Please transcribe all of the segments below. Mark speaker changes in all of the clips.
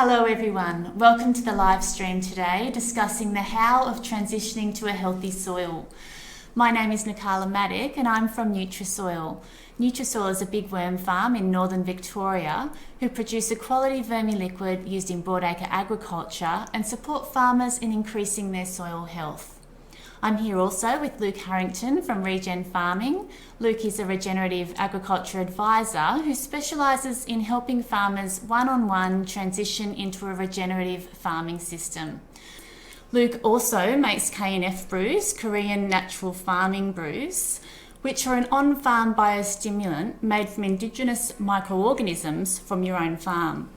Speaker 1: Hello everyone, welcome to the live stream today discussing the how of transitioning to a healthy soil. My name is Nakala Maddock and I'm from NutriSoil. NutriSoil is a big worm farm in northern Victoria who produce a quality vermiliquid used in broadacre agriculture and support farmers in increasing their soil health. I'm here also with Luke Harrington from Regen Farming. Luke is a regenerative agriculture advisor who specialises in helping farmers one-on-one transition into a regenerative farming system. Luke also makes K&F brews, Korean natural farming brews, which are an on-farm biostimulant made from indigenous microorganisms from your own farm.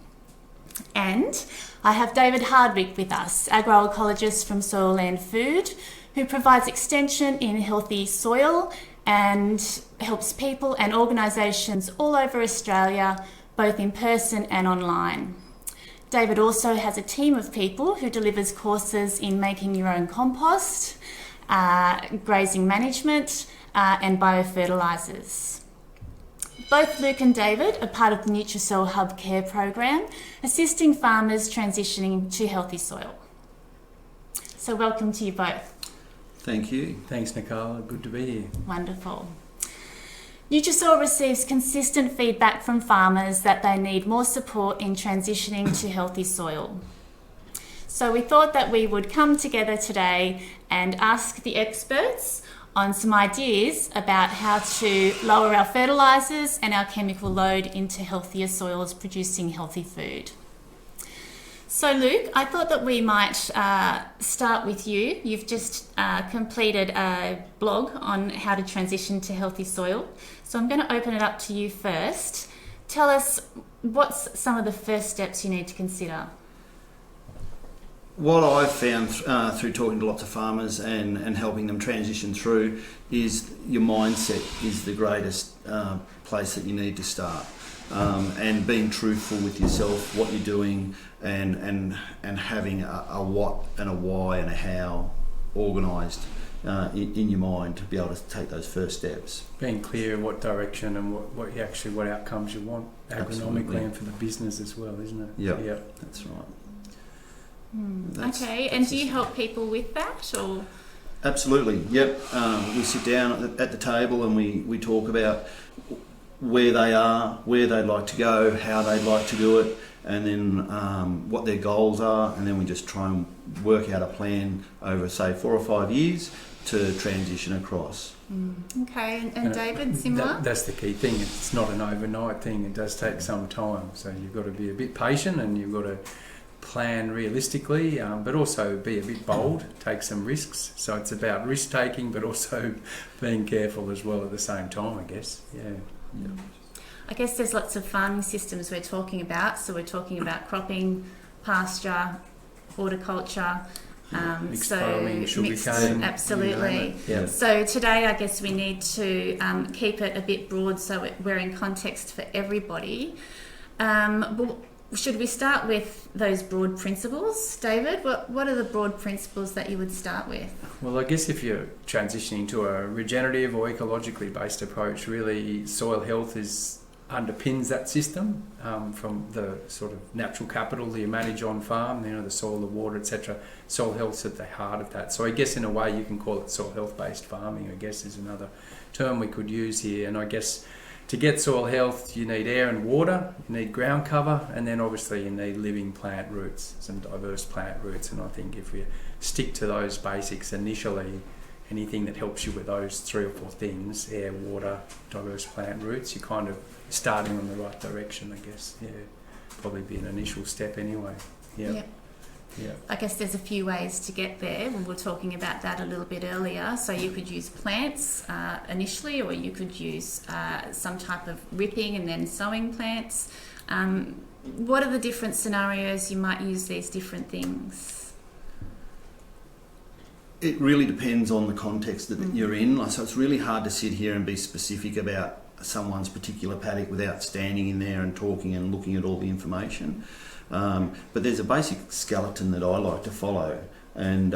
Speaker 1: And I have David Hardwick with us, agroecologist from Soil Land Food, who provides extension in healthy soil and helps people and organisations all over Australia, both in person and online. David also has a team of people who delivers courses in making your own compost, grazing management, and biofertilisers. Both Luke and David are part of the NutriSoil Hub Care program, assisting farmers transitioning to healthy soil. So welcome to you both.
Speaker 2: Thank you.
Speaker 3: Thanks, Nakala. Good to be here.
Speaker 1: Wonderful. NutriSoil receives consistent feedback from farmers that they need more support in transitioning to healthy soil. So we thought that we would come together today and ask the experts on some ideas about how to lower our fertilisers and our chemical load into healthier soils producing healthy food. So Luke, I thought that we might start with you. You've just completed a blog on how to transition to healthy soil. So I'm going to open it up to you first. Tell us what's some of the first steps you need to consider.
Speaker 2: What I've found through talking to lots of farmers and helping them transition through is your mindset is the greatest place that you need to start. And being truthful with yourself, what you're doing, and having a what and a why and a how organised in your mind to be able to take those first steps. Being
Speaker 3: clear what direction and what outcomes you want agronomically and for the business as well, isn't it?
Speaker 2: Yeah, that's right.
Speaker 1: Okay, and do you help people with that, or?
Speaker 2: Absolutely, yep. We sit down at the table and we talk about where they are, where they'd like to go, how they'd like to do it, and then what their goals are, and then we just try and work out a plan over, say, 4 or 5 years to transition across.
Speaker 1: Okay, and David, similar?
Speaker 3: That's the key thing. It's not an overnight thing. It does take some time, so you've got to be a bit patient and you've got to plan realistically, but also be a bit bold, take some risks. So it's about risk taking, but also being careful as well at the same time, I guess. Yeah.
Speaker 1: I guess there's lots of farming systems we're talking about. So we're talking about cropping, pasture, horticulture,
Speaker 3: mixed farming, sugarcane.
Speaker 1: Absolutely.
Speaker 3: Yeah.
Speaker 1: So today, I guess we need to keep it a bit broad so we're in context for everybody. But should we start with those broad principles? David, what are the broad principles that you would start with?
Speaker 3: Well, I guess if you're transitioning to a regenerative or ecologically based approach, really soil health underpins that system from the sort of natural capital that you manage on farm, the soil, the water, etc. Soil health's at the heart of that. So I guess in a way you can call it soil health based farming, I guess is another term we could use here. And I guess to get soil health, you need air and water, you need ground cover, and then obviously you need living plant roots, some diverse plant roots. And I think if we stick to those basics initially, anything that helps you with those 3 or 4 things, air, water, diverse plant roots, you're kind of starting on the right direction, I guess. Yeah, probably be an initial step anyway. Yeah.
Speaker 1: I guess there's a few ways to get there. We were talking about that a little bit earlier. So you could use plants initially, or you could use some type of ripping and then sowing plants. What are the different scenarios you might use these different things?
Speaker 2: It really depends on the context that you're in. So it's really hard to sit here and be specific about someone's particular paddock without standing in there and talking and looking at all the information. But there's a basic skeleton that I like to follow, and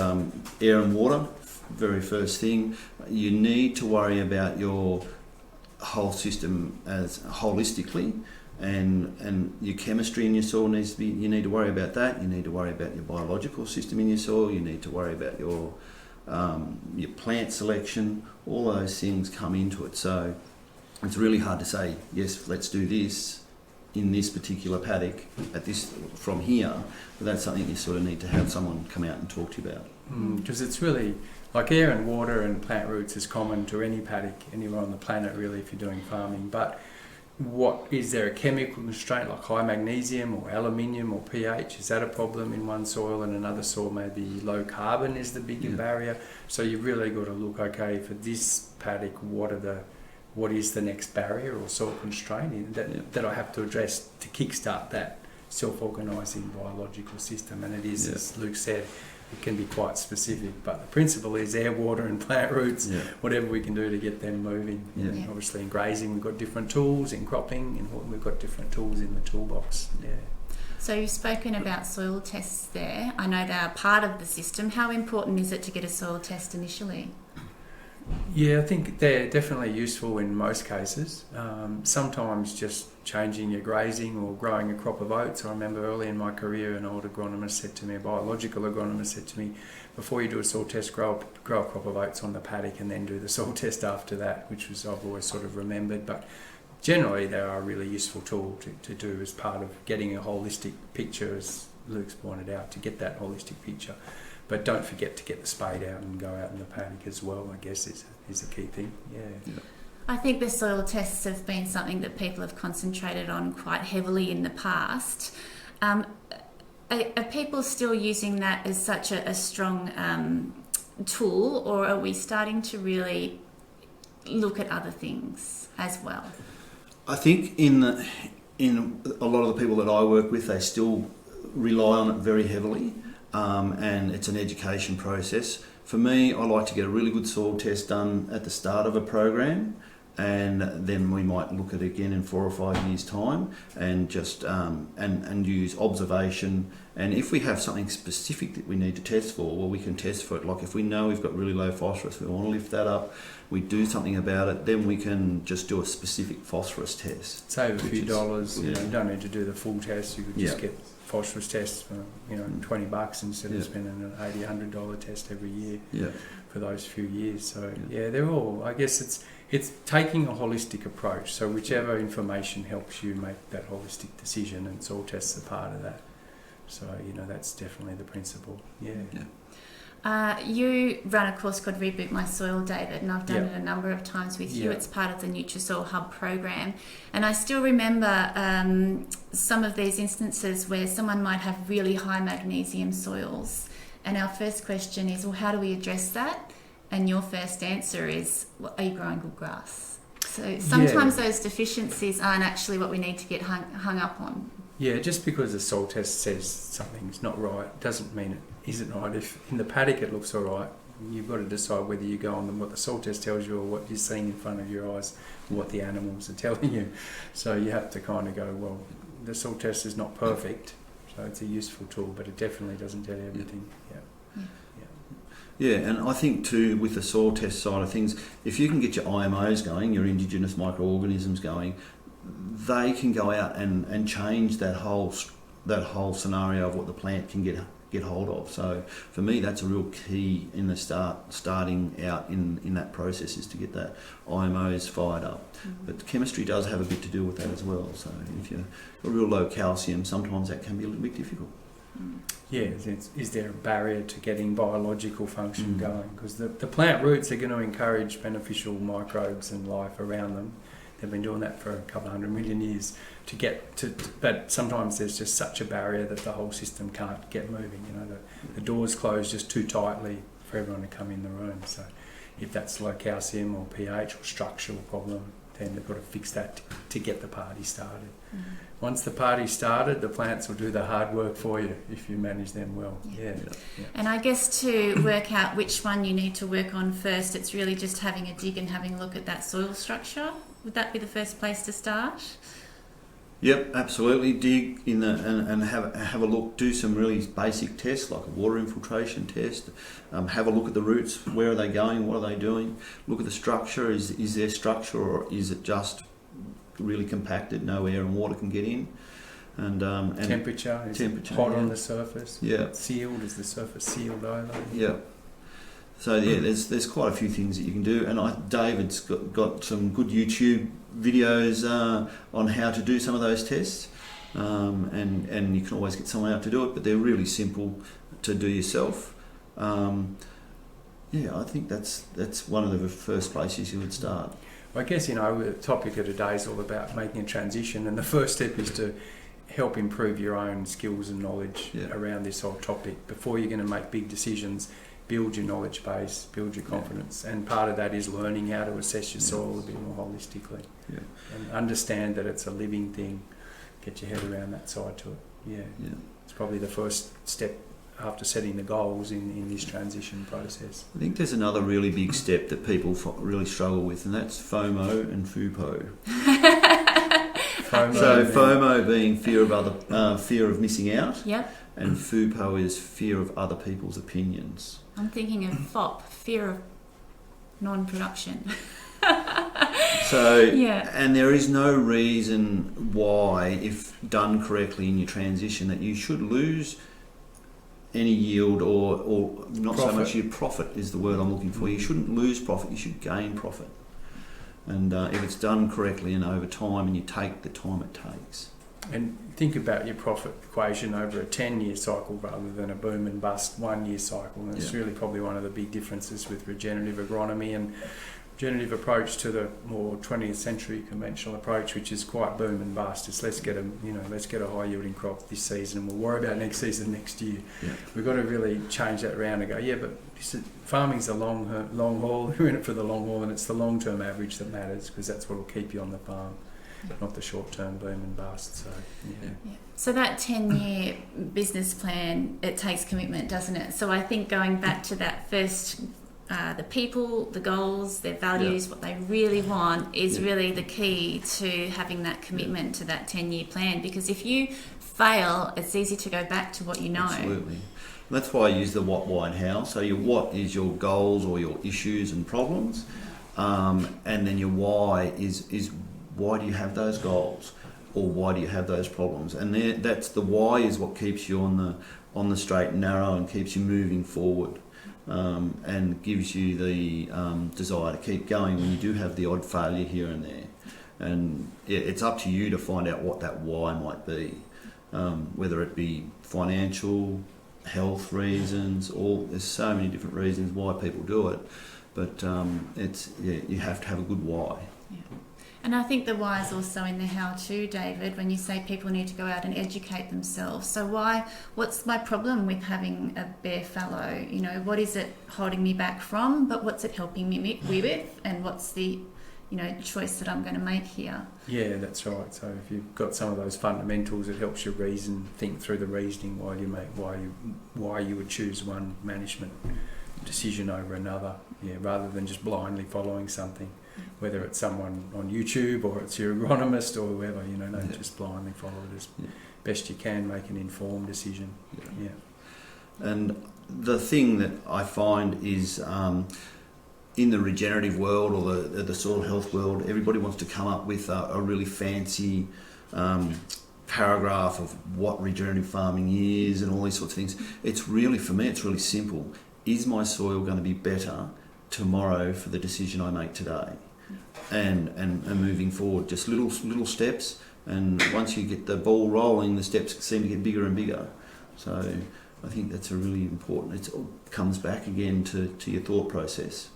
Speaker 2: air and water, very first thing. You need to worry about your whole system as holistically, and your chemistry in your soil needs to be. You need to worry about that. You need to worry about your biological system in your soil. You need to worry about your plant selection. All those things come into it. So it's really hard to say, yes, let's do this in this particular paddock at this from here, but that's something you sort of need to have someone come out and talk to you about.
Speaker 3: Because it's really like air and water and plant roots is common to any paddock anywhere on the planet really if you're doing farming, but what is there a chemical constraint like high magnesium or aluminium or pH? Is that a problem in one soil, and another soil maybe low carbon is the bigger barrier? So you've really got to look, okay, for this paddock, what is the next barrier or soil constraint that I have to address to kickstart that self-organising biological system? And it is, as Luke said, it can be quite specific, but the principle is air, water and plant roots, whatever we can do to get them moving. Obviously in grazing we've got different tools, in cropping and we've got different tools in the toolbox.
Speaker 1: So you've spoken about soil tests there. I know they are part of the system. How important is it to get a soil test initially?
Speaker 3: Yeah, I think they're definitely useful in most cases. Sometimes just changing your grazing or growing a crop of oats. I remember early in my career an old agronomist said to me, a biological agronomist said to me, before you do a soil test, grow a crop of oats on the paddock and then do the soil test after that, which was I've always sort of remembered. But generally they are a really useful tool to do as part of getting a holistic picture, as Luke's pointed out, to get that holistic picture. But don't forget to get the spade out and go out in the paddock as well, I guess is a key thing.
Speaker 1: I think the soil tests have been something that people have concentrated on quite heavily in the past. Are people still using that as such a strong tool, or are we starting to really look at other things as well?
Speaker 2: I think in a lot of the people that I work with, they still rely on it very heavily. And it's an education process. For me, I like to get a really good soil test done at the start of a program, and then we might look at it again in 4 or 5 years' time, and just and use observation. And if we have something specific that we need to test for, well, we can test for it. Like if we know we've got really low phosphorus, we want to lift that up, we do something about it, then we can just do a specific phosphorus test.
Speaker 3: Save a few dollars. You don't need to do the full test. You could just get phosphorus tests for $20 instead of spending an $80-$100 test every year for those few years. So they're all, I guess it's taking a holistic approach. So whichever information helps you make that holistic decision, and soil tests are part of that. So that's definitely the principle.
Speaker 1: You run a course called Reboot My Soil, David, and I've done it a number of times with you. It's part of the NutriSoil Hub program. And I still remember some of these instances where someone might have really high magnesium soils. And our first question is, well, how do we address that? And your first answer is, well, are you growing good grass? So sometimes those deficiencies aren't actually what we need to get hung up on.
Speaker 3: Yeah, just because the soil test says something's not right doesn't mean it isn't right. If in the paddock it looks all right, you've got to decide whether you go on what the soil test tells you or what you're seeing in front of your eyes, what the animals are telling you. So you have to kind of go, well, the soil test is not perfect, so it's a useful tool, but it definitely doesn't tell you everything.
Speaker 2: Yeah, and I think too, with the soil test side of things, if you can get your IMOs going, your indigenous microorganisms going, they can go out and change that whole scenario of what the plant can get hold of. So for me, that's a real key in the starting out in that process, is to get that IMOs fired up. But the chemistry does have a bit to do with that as well. So if you've got real low calcium, sometimes that can be a little bit difficult.
Speaker 3: Yeah, is there a barrier to getting biological function going? Because the plant roots are going to encourage beneficial microbes and life around them. They've been doing that for a couple of 100 million years to get to, but sometimes there's just such a barrier that the whole system can't get moving. The doors close just too tightly for everyone to come in the room. So if that's low calcium or pH or structural problem, then they've got to fix that to get the party started. Once the party's started, the plants will do the hard work for you if you manage them well.
Speaker 1: And I guess to work out which one you need to work on first, it's really just having a dig and having a look at that soil structure. Would that be the first place to start?
Speaker 2: Yep, absolutely. Dig in and have a look. Do some really basic tests like a water infiltration test. Have a look at the roots. Where are they going? What are they doing? Look at the structure. Is there structure, or is it just really compacted, no air and water can get in. And
Speaker 3: temperature, is
Speaker 2: temperature,
Speaker 3: hot on the surface.
Speaker 2: Yeah.
Speaker 3: Sealed, is the surface sealed over?
Speaker 2: Yeah. So yeah, there's quite a few things that you can do, and David's got some good YouTube videos on how to do some of those tests, and you can always get someone out to do it, but they're really simple to do yourself. I think that's one of the first places you would start.
Speaker 3: I guess, the topic of today is all about making a transition, and the first step is to help improve your own skills and knowledge around this whole topic. Before you're going to make big decisions, build your knowledge base, build your confidence, and part of that is learning how to assess your soil a bit more holistically, and understand that it's a living thing. Get your head around that side to it. It's probably the first step after setting the goals in this transition process.
Speaker 2: I think there's another really big step that people really struggle with, and that's FOMO and FUPO. FOMO being fear of missing out.
Speaker 1: Yep.
Speaker 2: And FUPO is fear of other people's opinions.
Speaker 1: I'm thinking of FOP, fear of non-production.
Speaker 2: And there is no reason why, if done correctly in your transition, that you should lose any yield or not
Speaker 3: profit.
Speaker 2: So much your profit is the word I'm looking for. You shouldn't lose profit, you should gain profit. And if it's done correctly and over time, and you take the time it takes.
Speaker 3: And think about your profit equation over a 10-year cycle rather than a boom and bust 1-year cycle. And it's really probably one of the big differences with regenerative agronomy and regenerative approach to the more 20th century conventional approach, which is quite boom and bust. It's let's get a high yielding crop this season, and we'll worry about next season next year. Yeah. We've got to really change that around and go, but farming's a long haul. We're in it for the long haul, and it's the long-term average that matters, because that's what will keep you on the farm, not the short-term boom and bust. So
Speaker 1: So that 10-year business plan, it takes commitment, doesn't it? So I think going back to that first, the people, the goals, their values, what they really want is really the key to having that commitment to that 10-year plan. Because if you fail, it's easy to go back to what you know.
Speaker 2: Absolutely. That's why I use the what, why and how. So your what is your goals or your issues and problems, and then your why is why do you have those goals, or why do you have those problems? And that's the why is what keeps you on the straight and narrow and keeps you moving forward, and gives you the desire to keep going when you do have the odd failure here and there. And it's up to you to find out what that why might be, whether it be financial, health reasons, there's so many different reasons why people do it, but you have to have a good why.
Speaker 1: And I think the why is also in the how too, David, when you say people need to go out and educate themselves. So what's my problem with having a bare fallow? What is it holding me back from, but what's it helping me with, and what's the choice that I'm going to make here? Yeah,
Speaker 3: that's right. So if you've got some of those fundamentals, it helps you think through the reasoning while you make why you would choose one management decision over another, rather than just blindly following something, whether it's someone on YouTube or it's your agronomist or whoever. Don't just blindly follow it. As best you can, make an informed decision.
Speaker 2: And the thing that I find is, in the regenerative world or the soil health world, everybody wants to come up with a really fancy paragraph of what regenerative farming is and all these sorts of things. For me, it's really simple. Is my soil going to be better tomorrow for the decision I make today? And moving forward, just little steps, and once you get the ball rolling, the steps seem to get bigger and bigger. So I think that's a really important. It comes back again to your thought process.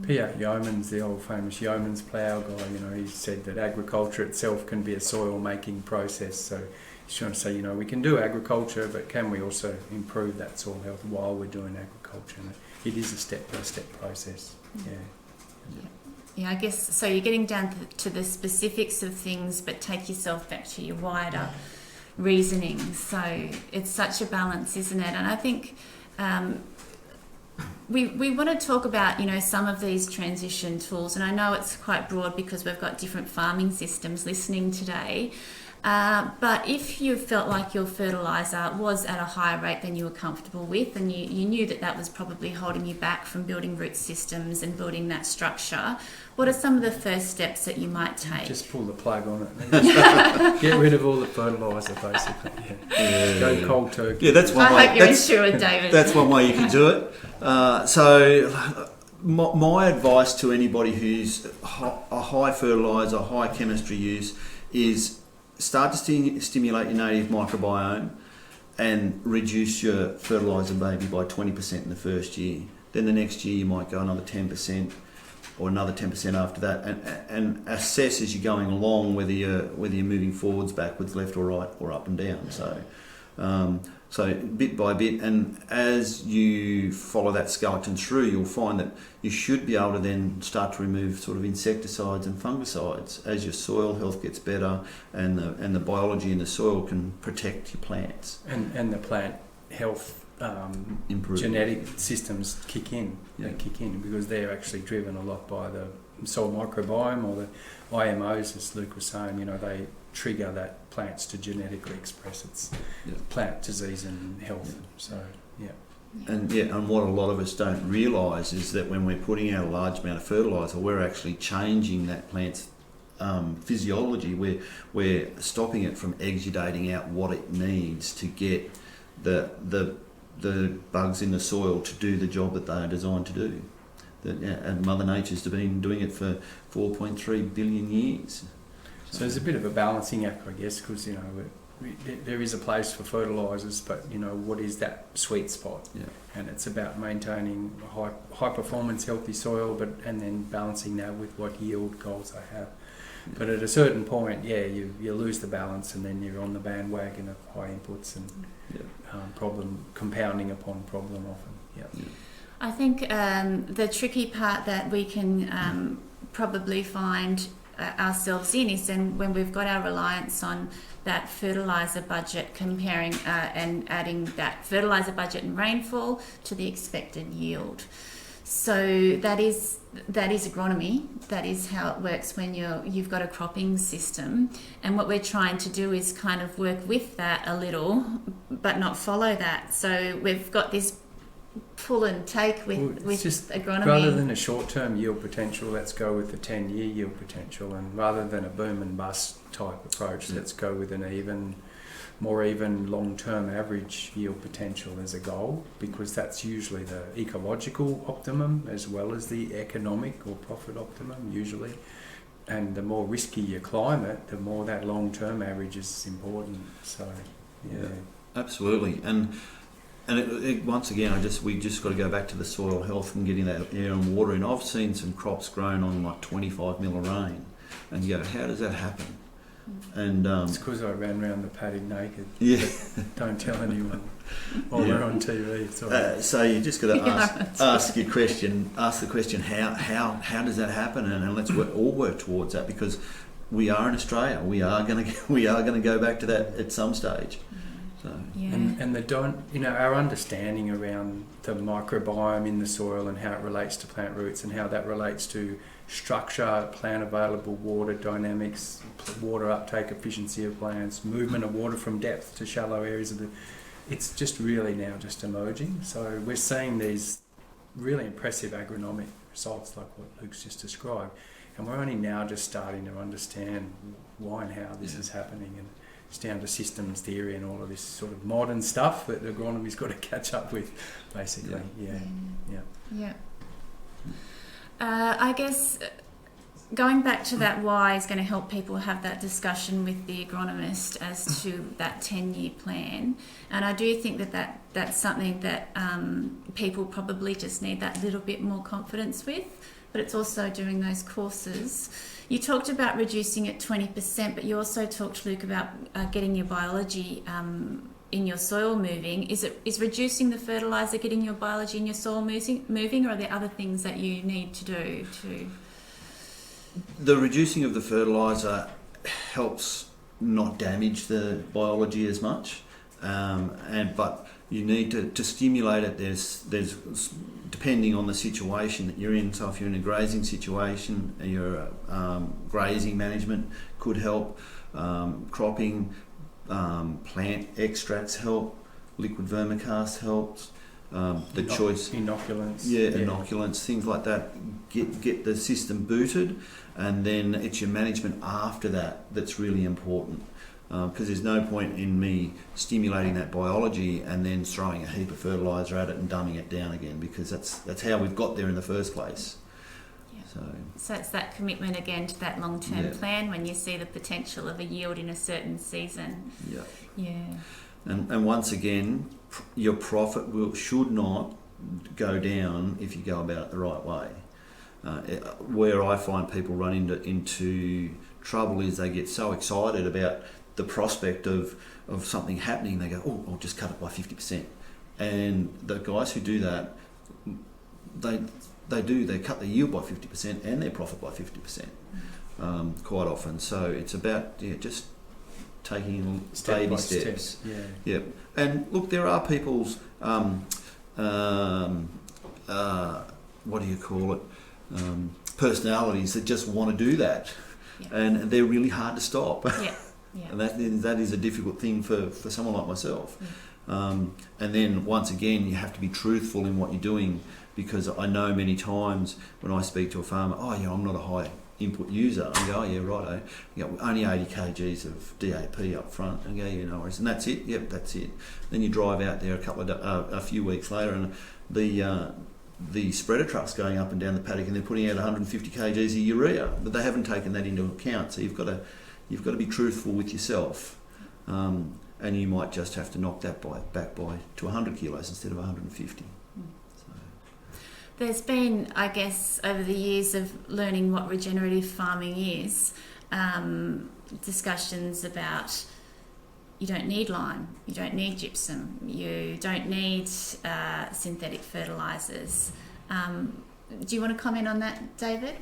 Speaker 3: Pierre Yeomans, the old famous Yeomans plough guy, he said that agriculture itself can be a soil making process. So he's trying to say, we can do agriculture, but can we also improve that soil health while we're doing agriculture? And it is a step-by-step process.
Speaker 1: Yeah, I guess so. You're getting down to the specifics of things, but take yourself back to your wider reasoning. So it's such a balance, isn't it? And I think we want to talk about some of these transition tools, and I know it's quite broad because we've got different farming systems listening today. But if you felt like your fertiliser was at a higher rate than you were comfortable with, and you knew that was probably holding you back from building root systems and building that structure, what are some of the first steps that you might take?
Speaker 3: Just pull the plug on it. Get rid of all the fertiliser, basically. Go cold turkey.
Speaker 2: Yeah, that's one way.
Speaker 1: I hope you're insured, David.
Speaker 2: That's one way you can do it. So my advice to anybody who's a high fertiliser, high chemistry use is start to stimulate your native microbiome and reduce your fertiliser baby by 20% in the first year. Then the next year you might go another 10% or another 10% after that, and assess as you're going along whether you're moving forwards, backwards, left or right, or up and down. So bit by bit, and as you follow that skeleton through, you'll find that you should be able to then start to remove sort of insecticides and fungicides as your soil health gets better, and the biology in the soil can protect your plants.
Speaker 3: And the plant health
Speaker 2: Improve.
Speaker 3: genetic systems kick in.
Speaker 2: Yeah.
Speaker 3: They kick in because they're actually driven a lot by the soil microbiome, or the IMOs, as Luke was saying. They trigger that plants to genetically express its plant disease and health. So
Speaker 2: And what a lot of us don't realise is that when we're putting out a large amount of fertiliser, we're actually changing that plant's physiology. We're stopping it from exudating out what it needs to get the bugs in the soil to do the job that they are designed to do. And Mother Nature's been doing it for 4.3 billion years.
Speaker 3: So there's a bit of a balancing act, I guess, because there is a place for fertilisers, but what is that sweet spot?
Speaker 2: Yeah.
Speaker 3: And it's about maintaining a high performance, healthy soil, and then balancing that with what yield goals they have. Yeah. But at a certain point, you lose the balance, and then you're on the bandwagon of high inputs and problem compounding upon problem often. Yeah.
Speaker 1: I think the tricky part that we can probably find ourselves in is then when we've got our reliance on that fertiliser budget, comparing and adding that fertiliser budget and rainfall to the expected yield. So that is agronomy. That is how it works when you've got a cropping system. And what we're trying to do is kind of work with that a little, but not follow that. So we've got this pull and take with
Speaker 3: just
Speaker 1: agronomy.
Speaker 3: Rather than a short-term yield potential, let's go with the 10-year yield potential, and rather than a boom and bust type approach, let's go with an more even long-term average yield potential as a goal, because that's usually the ecological optimum as well as the economic or profit optimum usually. And the more risky you climb it, the more that long-term average is important. So
Speaker 2: Absolutely. And once again, we just got to go back to the soil health and getting that air and water in. I've seen some crops grown on like 25 mil of rain, and you go, how does that happen? And
Speaker 3: it's because I ran around the paddock naked.
Speaker 2: Yeah.
Speaker 3: Don't tell anyone while we're on TV.
Speaker 2: So you just got to ask the question, how does that happen? And let's all work towards that, because we are in Australia. We are going to go back to that at some stage. So.
Speaker 1: Yeah.
Speaker 3: And our understanding around the microbiome in the soil and how it relates to plant roots and how that relates to structure, plant available water dynamics, water uptake efficiency of plants, movement of water from depth to shallow areas it's just really now just emerging. So we're seeing these really impressive agronomic results like what Luke's just described, and we're only now just starting to understand why and how this is happening. And it's down to systems theory and all of this sort of modern stuff that agronomy's got to catch up with, basically. Yeah.
Speaker 1: I guess going back to that why is going to help people have that discussion with the agronomist as to that 10-year plan. And I do think that's something that people probably just need that little bit more confidence with, but it's also doing those courses. You talked about reducing it 20%, but you also talked, Luke, about getting your biology in your soil moving. Is reducing the fertiliser getting your biology in your soil moving, or are there other things that you need to do to?
Speaker 2: The reducing of the fertiliser helps not damage the biology as much, but you need to stimulate it. There's depending on the situation that you're in. So if you're in a grazing situation, your grazing management could help. Cropping, plant extracts help. Liquid vermicast helps.
Speaker 3: Inoculants.
Speaker 2: Inoculants, things like that. Get the system booted, and then it's your management after that that's really important. Because there's no point in me stimulating that biology and then throwing a heap of fertiliser at it and dumbing it down again, because that's how we've got there in the first place.
Speaker 1: Yeah. So it's that commitment again to that long-term plan when you see the potential of a yield in a certain season. Yeah.
Speaker 2: And once again, your profit should not go down if you go about it the right way. Where I find people run into trouble is they get so excited about the prospect of something happening, they go, oh, I'll just cut it by 50%. And the guys who do that, they cut the yield by 50% and their profit by 50% quite often. So it's about just taking baby steps. Yeah. And look, there are people's personalities that just want to do that, and they're really hard to stop. And that is a difficult thing for someone like myself. And then once again, you have to be truthful in what you're doing, because I know many times when I speak to a farmer, I'm not a high input user. I go, righto. You go, only 80 kgs of DAP up front. And go, no worries. And that's it. Yep, that's it. Then you drive out there a few weeks later, and the spreader truck's going up and down the paddock, and they're putting out 150 kgs of urea, but they haven't taken that into account. So you've got to be truthful with yourself, and you might just have to knock that back to 100 kilos instead of 150.
Speaker 1: There's been, I guess, over the years of learning what regenerative farming is, discussions about you don't need lime, you don't need gypsum, you don't need synthetic fertilisers. Do you want to comment on that, David?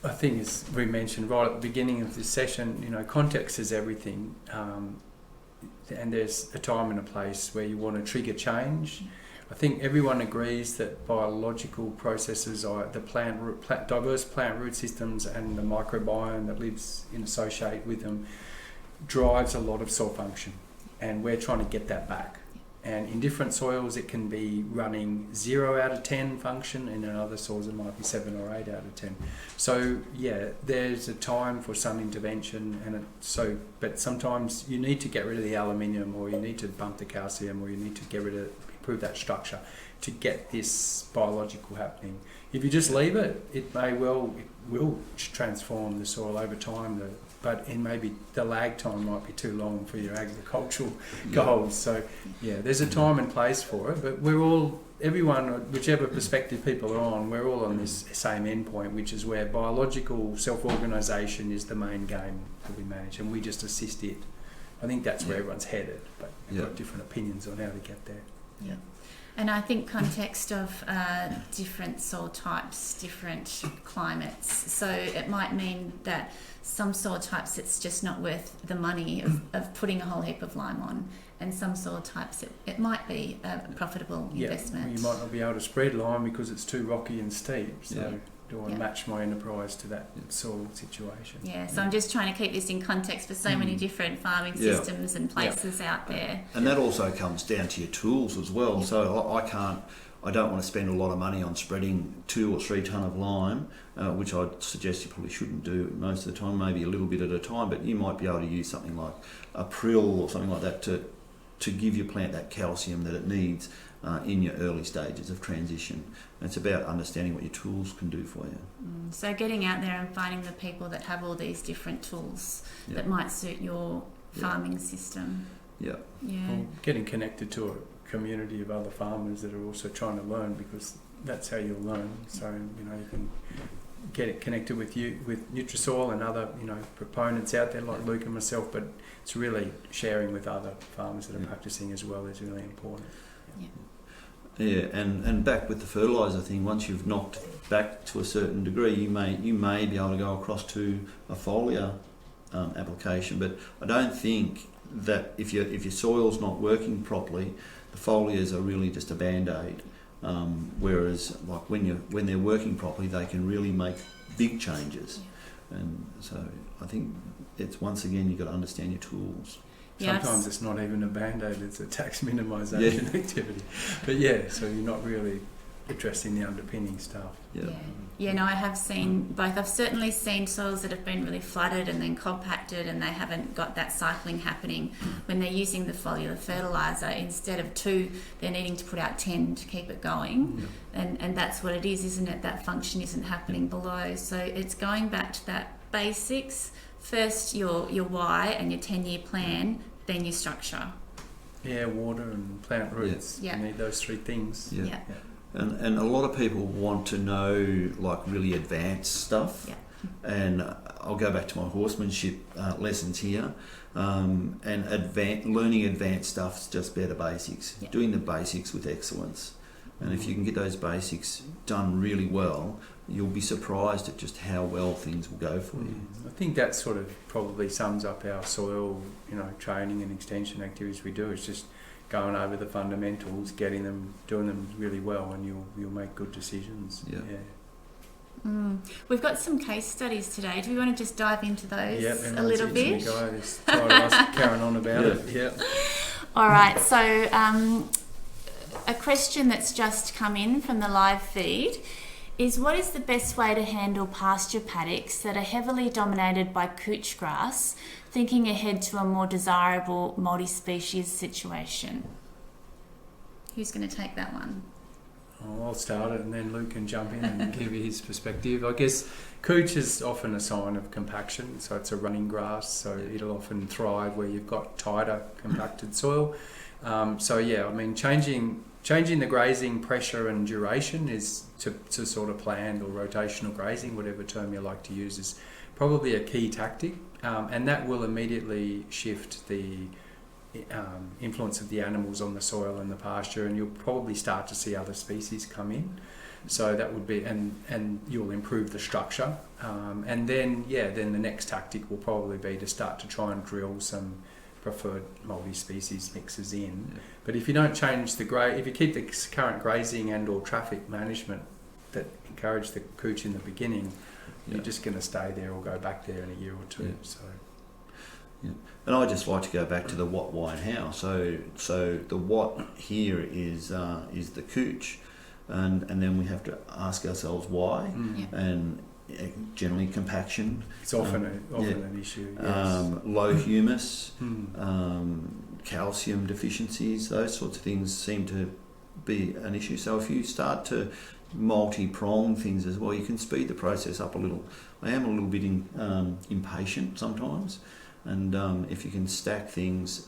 Speaker 3: I think, as we mentioned right at the beginning of this session, context is everything. And there's a time and a place where you want to trigger change. I think everyone agrees that biological processes are the diverse plant root systems and the microbiome that lives associated with them drives a lot of soil function, and we're trying to get that back. And in different soils it can be running 0 out of 10 function, and in other soils it might be 7 or 8 out of 10. So there's a time for some intervention, but sometimes you need to get rid of the aluminium, or you need to bump the calcium, or you need to improve that structure to get this biological happening. If you just leave it, it will transform the soil over time, but maybe the lag time might be too long for your agricultural goals. So there's a time and place for it, but everyone, whichever perspective people are on, we're all on this same endpoint, which is where biological self-organisation is the main game that we manage, and we just assist it. I think that's where everyone's headed, but we've got different opinions on how to get there.
Speaker 1: Yeah. And I think context of different soil types, different climates. So it might mean that some soil types it's just not worth the money of putting a whole heap of lime on, and some soil types it might be a profitable investment.
Speaker 3: You might not be able to spread lime because it's too rocky and steep. So do I match my enterprise to that soil situation? So I'm just trying to keep this in context for so many different farming systems and places out there.
Speaker 2: And that also comes down to your tools as well. So I don't want to spend a lot of money on spreading 2 or 3 tonne of lime, which I'd suggest you probably shouldn't do most of the time, maybe a little bit at a time, but you might be able to use something like a prill or something like that to give your plant that calcium that it needs in your early stages of transition. And it's about understanding what your tools can do for you.
Speaker 1: So getting out there and finding the people that have all these different tools that might suit your farming system.
Speaker 2: Well,
Speaker 3: getting connected to a community of other farmers that are also trying to learn, because that's how you'll learn. So you can get it connected with NutriSoil and other proponents out there like Luke and myself, but it's really sharing with other farmers that are practicing as well is really important.
Speaker 2: And back with the fertiliser thing, once you've knocked back to a certain degree, you may be able to go across to a foliar application. But I don't think that if your soil's not working properly, The foliars are really just a band-aid, whereas like when they're working properly, they can really make big changes. And so I think it's, once again, you've got to understand your tools.
Speaker 3: Sometimes it's not even a band-aid, it's a tax minimisation activity. But so you're not really addressing the underpinning stuff.
Speaker 1: No, I have seen both. I've certainly seen soils that have been really flooded and then compacted, and they haven't got that cycling happening. When they're using the foliar fertiliser, instead of 2, they're needing to put out 10 to keep it going. And that's what it is, isn't it? That function isn't happening below. So it's going back to that basics. First your why and your 10-year plan, then your structure.
Speaker 3: Yeah, water and plant roots. You need those 3 things.
Speaker 2: And a lot of people want to know like really advanced stuff. And I'll go back to my horsemanship lessons here. And learning advanced stuff is just better basics. Doing the basics with excellence. And if you can get those basics done really well, you'll be surprised at just how well things will go for you.
Speaker 3: I think that sort of probably sums up our soil, training and extension activities we do. It's just going over the fundamentals, doing them really well, and you'll make good decisions.
Speaker 1: We've got some case studies today. Do we want to just dive into those a little bit?
Speaker 3: Just try to ask Karen on about it.
Speaker 1: All right. So a question that's just come in from the live feed is, what is the best way to handle pasture paddocks that are heavily dominated by couch grass, thinking ahead to a more desirable multi-species situation? Who's going to take that one?
Speaker 3: I'll start it and then Luke can jump in and give you his perspective. I guess couch is often a sign of compaction, so it's a running grass, so it'll often thrive where you've got tighter compacted soil. Changing the grazing pressure and duration is to sort of planned or rotational grazing, whatever term you like to use, is probably a key tactic, and that will immediately shift the influence of the animals on the soil and the pasture, and you'll probably start to see other species come in. So that would be, and you'll improve the structure, and then the next tactic will probably be to start to try and drill some preferred multi-species mixes in. But if you don't change if you keep the current grazing and or traffic management that encourage the couch in the beginning, you're just going to stay there or go back there in a year or 2.
Speaker 2: And I just like to go back to the what, why and how. So the what here is the couch, and then we have to ask ourselves why, and generally compaction.
Speaker 3: It's often an issue.
Speaker 2: Low humus, calcium deficiencies, those sorts of things seem to be an issue. So if you start to multi-prong things as well, you can speed the process up a little. I am a little bit impatient sometimes, and if you can stack things,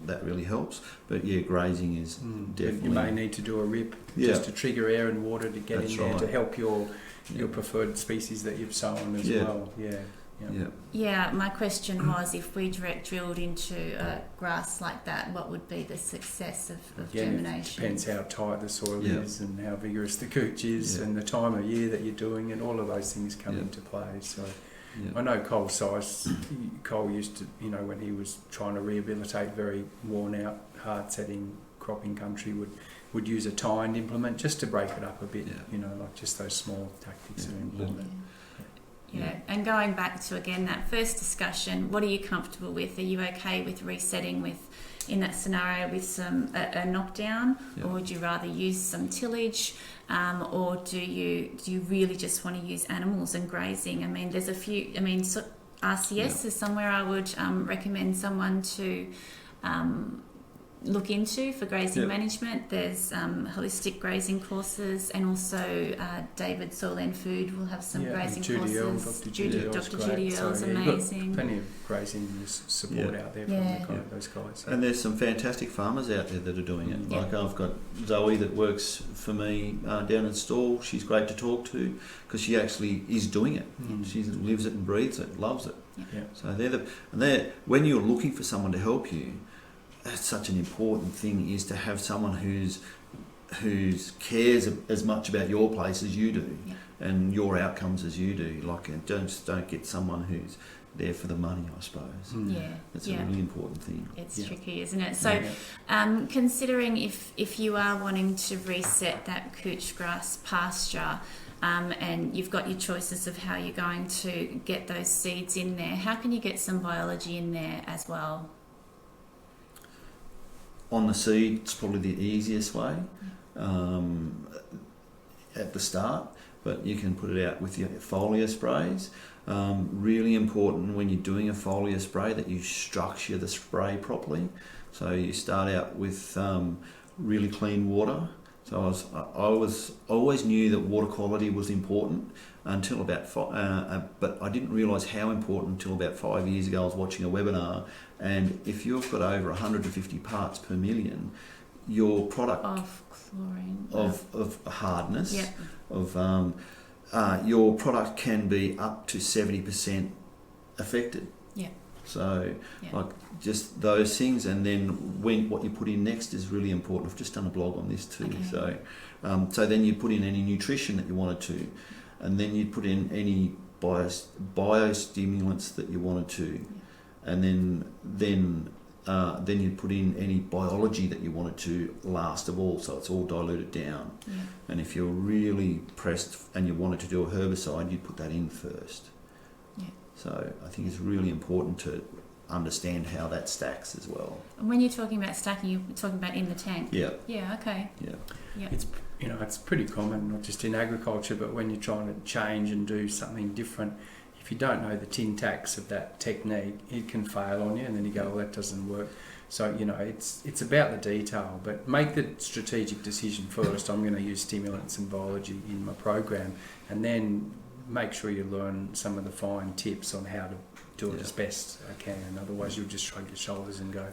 Speaker 2: that really helps. But grazing is definitely...
Speaker 3: You may need to do a rip just to trigger air and water to get in there to help your preferred species that you've sown as well.
Speaker 1: My question was, if we direct drilled into a grass like that, what would be the success of germination?
Speaker 3: It depends how tight the soil is and how vigorous the couch is and the time of year that you're doing, and all of those things come into play. So I know Cole used to, when he was trying to rehabilitate very worn out, hard setting cropping country, would use a tined implement just to break it up a bit, like just those small tactics are important.
Speaker 1: And going back to, again, that first discussion, what are you comfortable with? Are you okay with resetting in that scenario with a knockdown, or would you rather use some tillage, or do you really just want to use animals and grazing? I mean, there's a few, RCS is somewhere I would recommend someone to look into for grazing management. There's holistic grazing courses, and also David Soil and Food will have some grazing courses. Dr. Judy Earl's amazing.
Speaker 3: Plenty of grazing support out there from those guys.
Speaker 2: And there's some fantastic farmers out there that are doing it. Like I've got Zoe that works for me down in Stall. She's great to talk to because she actually is doing it. She lives it and breathes it, loves it. So they're when you're looking for someone to help you, that's such an important thing, is to have someone who cares as much about your place as you do, and your outcomes as you do. Like, and don't get someone who's there for the money, I suppose.
Speaker 1: Yeah,
Speaker 2: That's a really important thing.
Speaker 1: It's tricky, isn't it? So, considering if you are wanting to reset that couch grass pasture, and you've got your choices of how you're going to get those seeds in there, how can you get some biology in there as well?
Speaker 2: On the seed, it's probably the easiest way at the start, but you can put it out with your foliar sprays. Really important when you're doing a foliar spray that you structure the spray properly. So you start out with really clean water. So I always knew that water quality was important until about but I didn't realise how important until about 5 years ago. I was watching a webinar, and if you've got over 150 parts per million, your product
Speaker 1: of chlorine
Speaker 2: of hardness your product can be up to 70% affected. Yeah. So like just those things, and then what you put in next is really important. I've just done a blog on this too. Okay. So then you put in any nutrition that you wanted to, and then you put in any biostimulants that you wanted to, and then you'd put in any biology that you wanted to last of all, so it's all diluted down. Yeah. And if you're really pressed and you wanted to do a herbicide, you'd put that in first. Yeah. So I think it's really important to understand how that stacks as well.
Speaker 1: And when you're talking about stacking, you're talking about in the tank?
Speaker 2: Yeah.
Speaker 1: Yeah, okay.
Speaker 2: Yeah.
Speaker 1: Yeah.
Speaker 3: It's pretty common, not just in agriculture, but when you're trying to change and do something different, if you don't know the tin tacks of that technique, it can fail on you, and then you go, well, that doesn't work. So, it's about the detail, but make the strategic decision first. I'm going to use stimulants and biology in my program, and then make sure you learn some of the fine tips on how to do it as best I can. And otherwise, you'll just shrug your shoulders and go,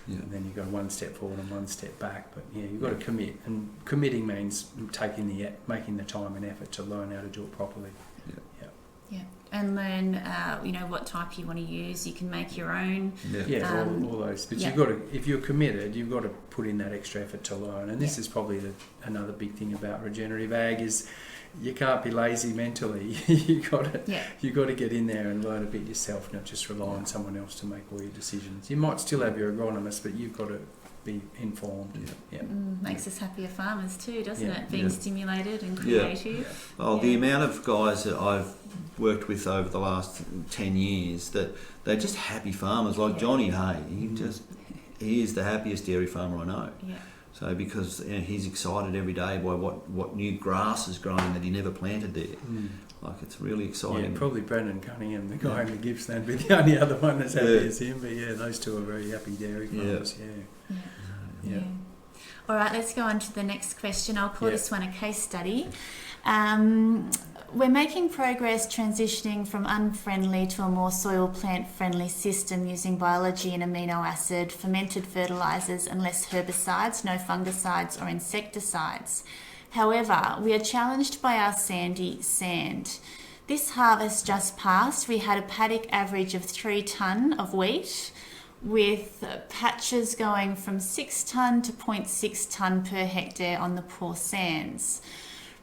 Speaker 3: and then you go one step forward and one step back. But you've got to commit, and committing means making the time and effort to learn how to do it properly.
Speaker 1: Yeah, and learn, what type you want to use. You can make your own.
Speaker 3: All those. But you've got to, if you're committed, you've got to put in that extra effort to learn. And this is probably another big thing about regenerative ag is you can't be lazy mentally. You've got to get in there and learn a bit yourself, not just rely on someone else to make all your decisions. You might still have your agronomist, but you've got to be informed.
Speaker 1: Makes us happier farmers too, doesn't it? Being stimulated and creative.
Speaker 2: The amount of guys that I've worked with over the last 10 years that they're just happy farmers, like Johnny Hay. He is the happiest dairy farmer I know. Yeah. So because he's excited every day by what new grass is growing that he never planted there. Like, it's really exciting.
Speaker 3: Yeah, probably Brendan Cunningham, the guy in the Gippsland, but the only other one that's happy as him. But those two are very happy dairy farmers. Yeah.
Speaker 1: All right, let's go on to the next question. I'll call this one a case study. We're making progress transitioning from unfriendly to a more soil plant friendly system using biology and amino acid, fermented fertilizers and less herbicides, no fungicides or insecticides. However, we are challenged by our sandy sand. This harvest just passed, we had a paddock average of 3 tonne of wheat, with patches going from 6 tonne to 0.6 tonne per hectare on the poor sands.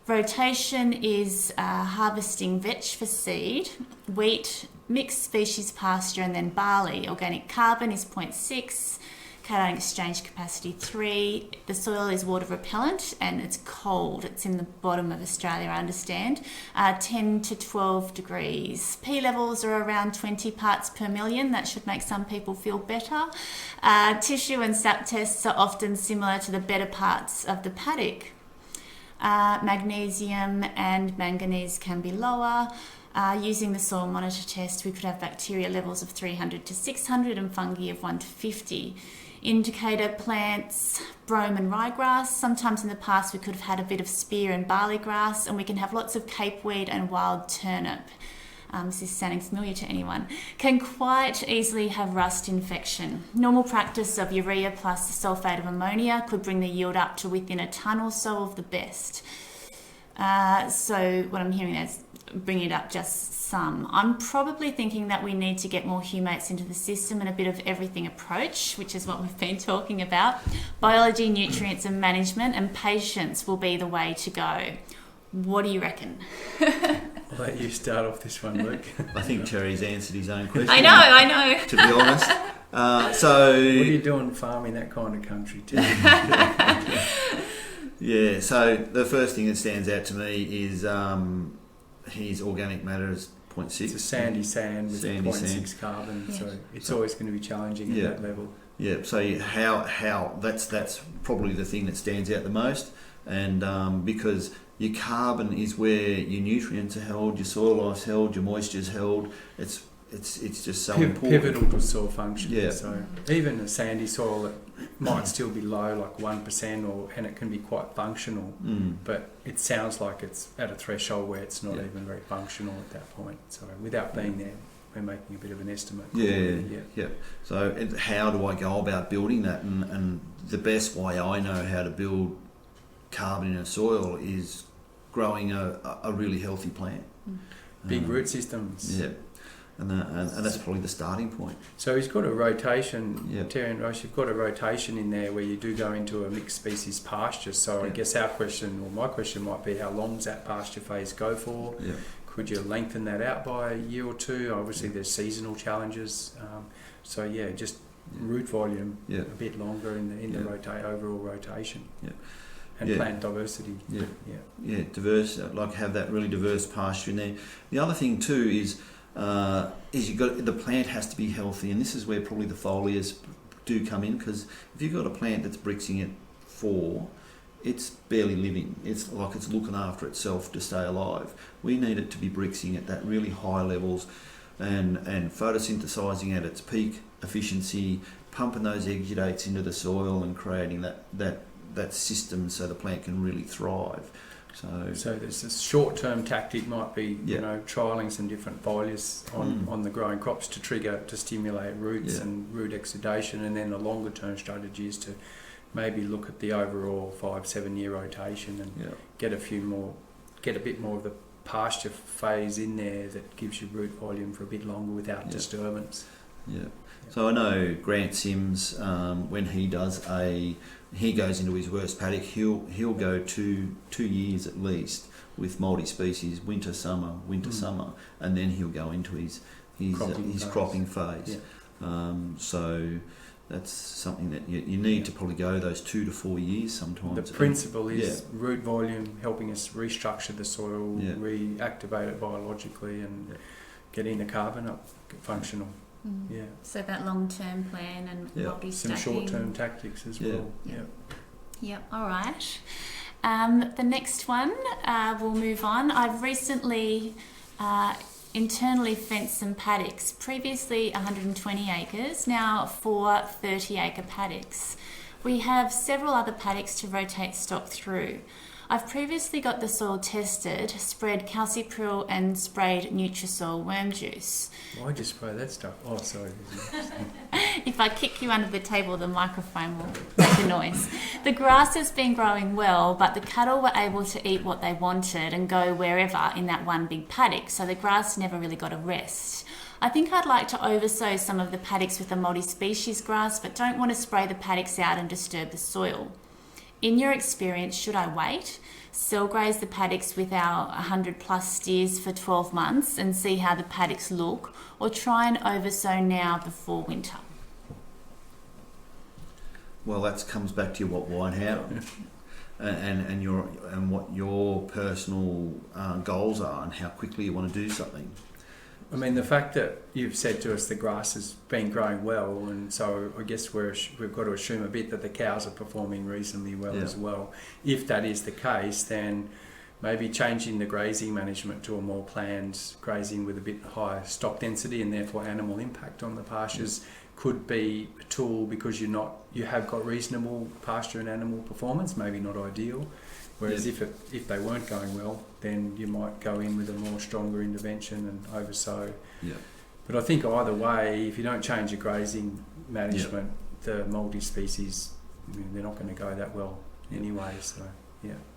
Speaker 1: Rotation is harvesting vetch for seed, wheat, mixed species pasture, and then barley. Organic carbon is 0.6, cation exchange capacity 3. The soil is water repellent and it's cold. It's in the bottom of Australia, I understand. 10 to 12 degrees. P levels are around 20 parts per million. That should make some people feel better. Tissue and sap tests are often similar to the better parts of the paddock. Magnesium and manganese can be lower. Using the soil monitor test, we could have bacteria levels of 300 to 600 and fungi of 1 to 50. Indicator plants, brome and ryegrass. Sometimes in the past we could have had a bit of spear and barley grass, and we can have lots of capeweed and wild turnip. This is sounding familiar to anyone. Can quite easily have rust infection. Normal practice of urea plus sulphate of ammonia could bring the yield up to within a tonne or so of the best. So what I'm hearing is bring it up just some. I'm probably thinking that we need to get more humates into the system and a bit of everything approach, which is what we've been talking about. Biology, nutrients and management and patience will be the way to go. What do you reckon?
Speaker 3: I'll let you start off this one, Luke.
Speaker 2: I think Terry's answered his own question.
Speaker 1: I know.
Speaker 2: To be honest.
Speaker 3: What are you doing farming that kind of country, Terry?
Speaker 2: Yeah, so the first thing that stands out to me is his organic matter is 0.6.
Speaker 3: It's a sandy sand with 0.6 carbon,
Speaker 1: Yeah.
Speaker 3: so it's always going to be challenging at that level.
Speaker 2: Yeah, so how that's probably the thing that stands out the most, and because your carbon is where your nutrients are held, your soil life's held, your moisture's held. It's just so important.
Speaker 3: Pivotal to soil function.
Speaker 2: Yeah.
Speaker 3: So even a sandy soil that might still be low, like 1%, and it can be quite functional, but it sounds like it's at a threshold where it's not even very functional at that point. So without being there, we're making a bit of an estimate.
Speaker 2: Yeah. So how do I go about building that? And the best way I know how to build carbon in a soil is growing a really healthy plant.
Speaker 3: Big root systems.
Speaker 2: Yeah. And that's probably the starting point.
Speaker 3: So he's got a rotation, Terry and Roche, you've got a rotation in there where you do go into a mixed species pasture. So I guess our question, or my question might be, how long does that pasture phase go for?
Speaker 2: Yeah.
Speaker 3: Could you lengthen that out by a year or two? Obviously there's seasonal challenges. Just root volume a bit longer in the overall rotation. Yeah. And plant diversity.
Speaker 2: Yeah, diverse, like have that really diverse pasture in there. The other thing too is the plant has to be healthy, and this is where probably the foliars do come in, because if you've got a plant that's brixing at 4, it's barely living. It's like it's looking after itself to stay alive. We need it to be brixing at that really high levels and photosynthesizing at its peak efficiency, pumping those exudates into the soil and creating that system so the plant can really thrive. So
Speaker 3: there's this short-term tactic might be trialling some different foliars on the growing crops to stimulate roots and root exudation, and then a longer-term strategy is to maybe look at the overall 5-7 year rotation and get a bit more of the pasture phase in there that gives you root volume for a bit longer without disturbance. Yeah.
Speaker 2: So I know Grant Sims, when he goes into his worst paddock, he'll go 2 years at least with multi-species, winter, summer, and then he'll go into his cropping phase. Yeah. So that's something that you need to probably go those 2 to 4 years sometimes.
Speaker 3: The principle is root volume, helping us restructure the soil, reactivate it biologically, and getting the carbon up functional. Yeah.
Speaker 1: So that long-term plan and multi-stacking.
Speaker 3: Some short-term tactics as well.
Speaker 1: Yep. All right. The next one, we'll move on. I've recently internally fenced some paddocks. Previously 120 acres, now 4 30-acre paddocks. We have several other paddocks to rotate stock through. I've previously got the soil tested, spread calcipril and sprayed NutriSoil worm juice.
Speaker 3: Why'd you spray that stuff? Oh, sorry.
Speaker 1: If I kick you under the table, the microphone will make a noise. The grass has been growing well, but the cattle were able to eat what they wanted and go wherever in that one big paddock, so the grass never really got a rest. I think I'd like to oversow some of the paddocks with a multi-species grass, but don't want to spray the paddocks out and disturb the soil. In your experience, should I wait, cell graze the paddocks with our 100 plus steers for 12 months and see how the paddocks look, or try and oversow now before winter?
Speaker 2: Well, that comes back to your what, why, and how, and what your personal goals are, and how quickly you want to do something.
Speaker 3: I mean, the fact that you've said to us the grass has been growing well, and so I guess we've got to assume a bit that the cows are performing reasonably well as well. If that is the case, then maybe changing the grazing management to a more planned grazing with a bit higher stock density and therefore animal impact on the pastures could be a tool, because you have got reasonable pasture and animal performance, maybe not ideal. Whereas if they weren't going well, then you might go in with a more stronger intervention and oversow. Yeah. But I think either way, if you don't change your grazing management, the multi-species, they're not going to go that well anyway. So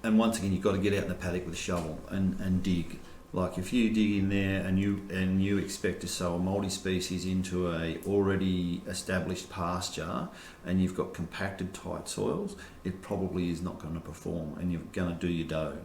Speaker 2: And once again, you've got to get out in the paddock with a shovel and dig. Like if you dig in there and you expect to sow a multi-species into a already established pasture, and you've got compacted tight soils, it probably is not going to perform, and you're going to do your dough.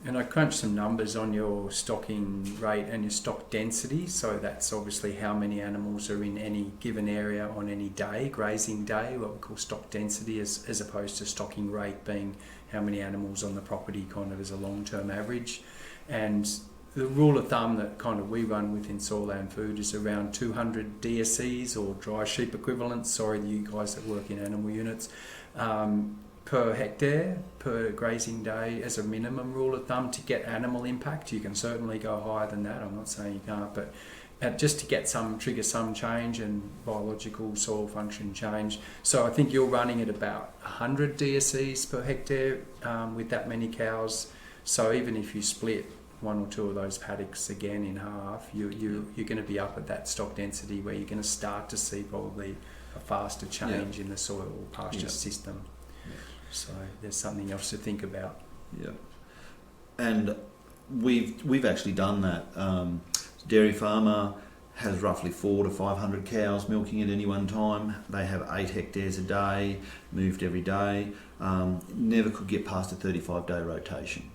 Speaker 3: And I crunched some numbers on your stocking rate and your stock density. So that's obviously how many animals are in any given area on any day, grazing day, what we call stock density, as opposed to stocking rate being how many animals on the property kind of as a long-term average. And the rule of thumb that kind of we run within Soil Land Food is around 200 DSCs or dry sheep equivalents, sorry, you guys that work in animal units, per hectare, per grazing day as a minimum rule of thumb to get animal impact. You can certainly go higher than that, I'm not saying you can't, but just to get trigger some change and biological soil function change. So I think you're running at about 100 DSCs per hectare with that many cows. So even if you split one or two of those paddocks again in half, you're going to be up at that stock density where you're going to start to see probably a faster change in the soil pasture system. So there's something else to think about.
Speaker 2: Yeah, and we've actually done that. Dairy farmer has roughly 400 to 500 cows milking at any one time. They have 8 hectares a day, moved every day. Never could get past a 35-day rotation.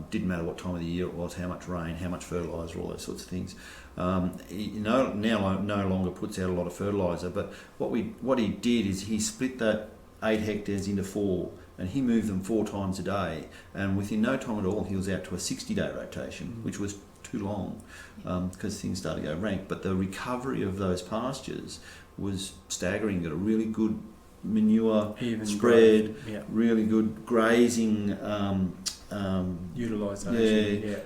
Speaker 2: Didn't matter what time of the year it was, how much rain, how much fertiliser, all those sorts of things. Now no longer puts out a lot of fertiliser, but what he did is he split that 8 hectares into 4, and he moved them 4 times a day, and within no time at all he was out to a 60-day rotation, which was too long because things started to go rank. But the recovery of those pastures was staggering. Got a really good manure
Speaker 3: even
Speaker 2: spread, really good grazing
Speaker 3: utilisation.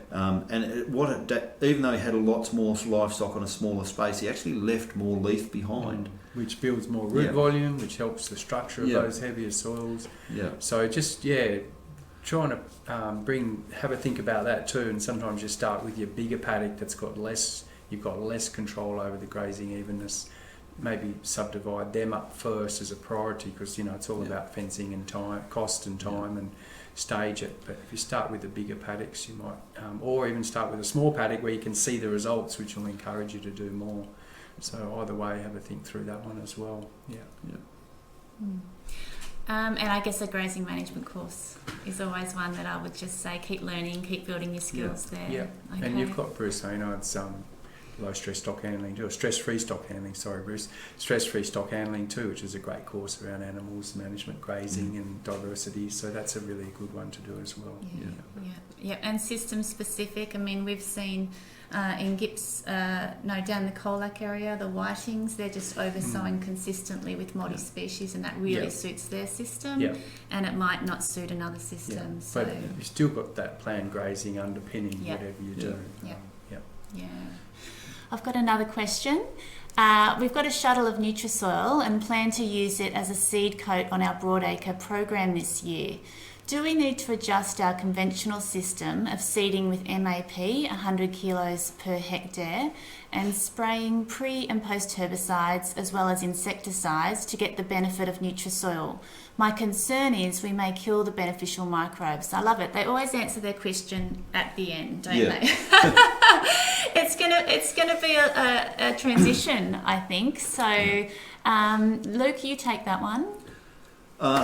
Speaker 2: Even though he had lots more livestock on a smaller space, he actually left more leaf behind,
Speaker 3: which builds more root volume, which helps the structure of those heavier soils. So just trying to have a think about that too. And sometimes you start with your bigger paddock that's got you've got less control over the grazing evenness. Maybe subdivide them up first as a priority, because it's all about fencing and time, cost and time, and stage it. But if you start with the bigger paddocks, you might, or even start with a small paddock where you can see the results, which will encourage you to do more. So either way, have a think through that one as well.
Speaker 1: And I guess a grazing management course is always one that I would just say keep learning, keep building your skills there. Okay.
Speaker 3: And you've got, Bruce, it's low stress stock handling too, or stress-free stock handling, sorry Bruce, stress-free stock handling too, which is a great course around animals management, grazing and diversity, so that's a really good one to do as well. And system specific. I mean, we've seen in Gips, down the Colac area, the whitings, they're just over-sowing consistently with multi-species, and that really suits their system, and it might not suit another system. So. But you've still got that planned grazing underpinning whatever you do.
Speaker 1: I've got another question. We've got a shuttle of NutriSoil and plan to use it as a seed coat on our broadacre program this year. Do we need to adjust our conventional system of seeding with MAP, 100 kilos per hectare, and spraying pre and post herbicides as well as insecticides to get the benefit of NutriSoil? My concern is we may kill the beneficial microbes. I love it. They always answer their question at the end, don't they? It's gonna be a transition, I think. So, Luke, you take that one.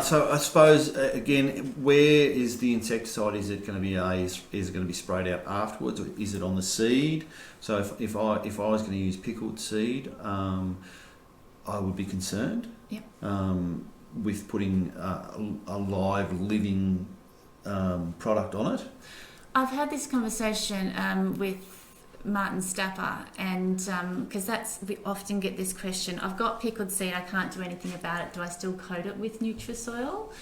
Speaker 2: So I suppose again, where is the insecticide? Is it going to be is it going to be sprayed out afterwards, or is it on the seed? So if I was going to use pickled seed, I would be concerned with putting a live living product on it.
Speaker 1: I've had this conversation with Martin Stapper, and because we often get this question, I've got pickled seed, I can't do anything about it, do I still coat it with NutriSoil?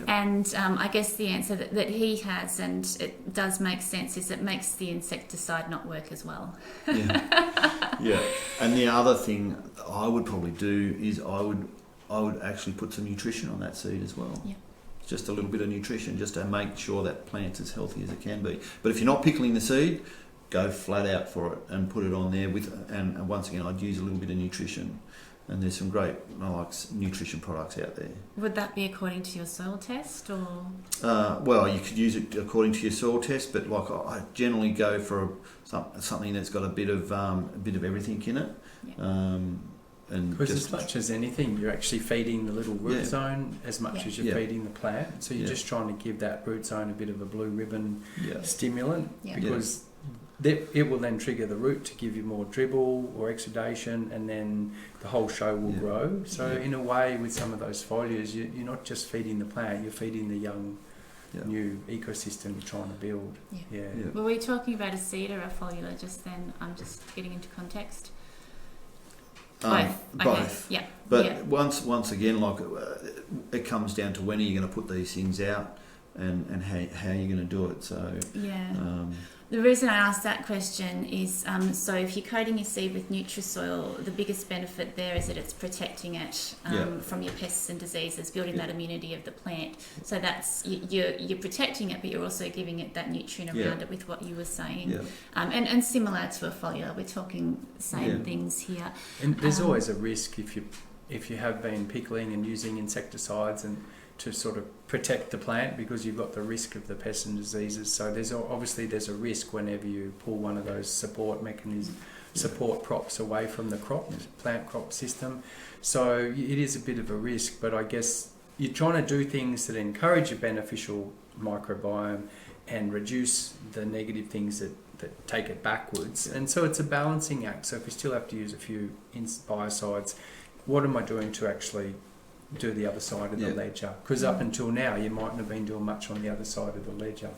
Speaker 1: And I guess the answer that he has, and it does make sense, is it makes the insecticide not work as well.
Speaker 2: And the other thing I would probably do is I would actually put some nutrition on that seed as well. Just a little bit of nutrition, just to make sure that plant's as healthy as it can be. But if you're not pickling the seed, go flat out for it and put it on there and once again, I'd use a little bit of nutrition, and there's some great nutrition products out there.
Speaker 1: Would that be according to your soil test, or?
Speaker 2: Well, you could use it according to your soil test, but I generally go for something that's got a bit of everything in it.
Speaker 3: Because as much as anything, you're actually feeding the little root zone as much as you're feeding the plant. So you're just trying to give that root zone a bit of a blue ribbon stimulant because it will then trigger the root to give you more dribble or exudation, and then the whole show will grow. So in a way, with some of those foliars, you're not just feeding the plant, you're feeding the young new ecosystem you're trying to build.
Speaker 1: Were we talking about a seed or a foliar just then? I'm just getting into context.
Speaker 2: Both.
Speaker 1: Yeah.
Speaker 2: But once again, like it comes down to when are you going to put these things out, and how you're going to do it. So
Speaker 1: the reason I asked that question is so if you're coating your seed with NutriSoil, the biggest benefit there is that it's protecting it from your pests and diseases, building that immunity of the plant. So that's you're protecting it, but you're also giving it that nutrient around it with what you were saying. And similar to a foliar, we're talking same things here.
Speaker 3: And there's always a risk if you have been pickling and using insecticides and to sort of protect the plant, because you've got the risk of the pests and diseases. So there's a risk whenever you pull one of those support props away from the plant crop system. So it is a bit of a risk, but I guess you're trying to do things that encourage a beneficial microbiome and reduce the negative things that take it backwards. And so it's a balancing act. So if you still have to use a few biocides, what am I doing to actually do the other side of the ledger? Because up until now you mightn't have been doing much on the other side of the ledger.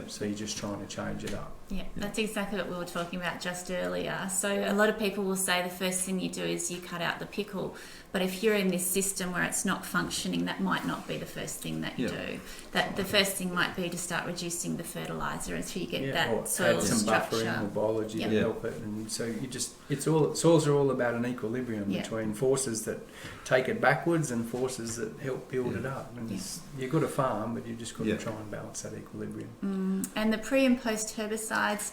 Speaker 3: So you're just trying to change it up.
Speaker 1: That's exactly what we were talking about just earlier. So a lot of people will say the first thing you do is you cut out the pickle, but if you're in this system where it's not functioning, that might not be the first thing that you do. That the first thing might be to start reducing the fertilizer until you get that soil
Speaker 3: add some
Speaker 1: structure.
Speaker 3: buffering or biology to help it. And so soils are all about an equilibrium between forces that take it backwards and forces that help build it up. And you've got a farm, but you've just got to try and balance that equilibrium.
Speaker 1: And the pre and post herbicides,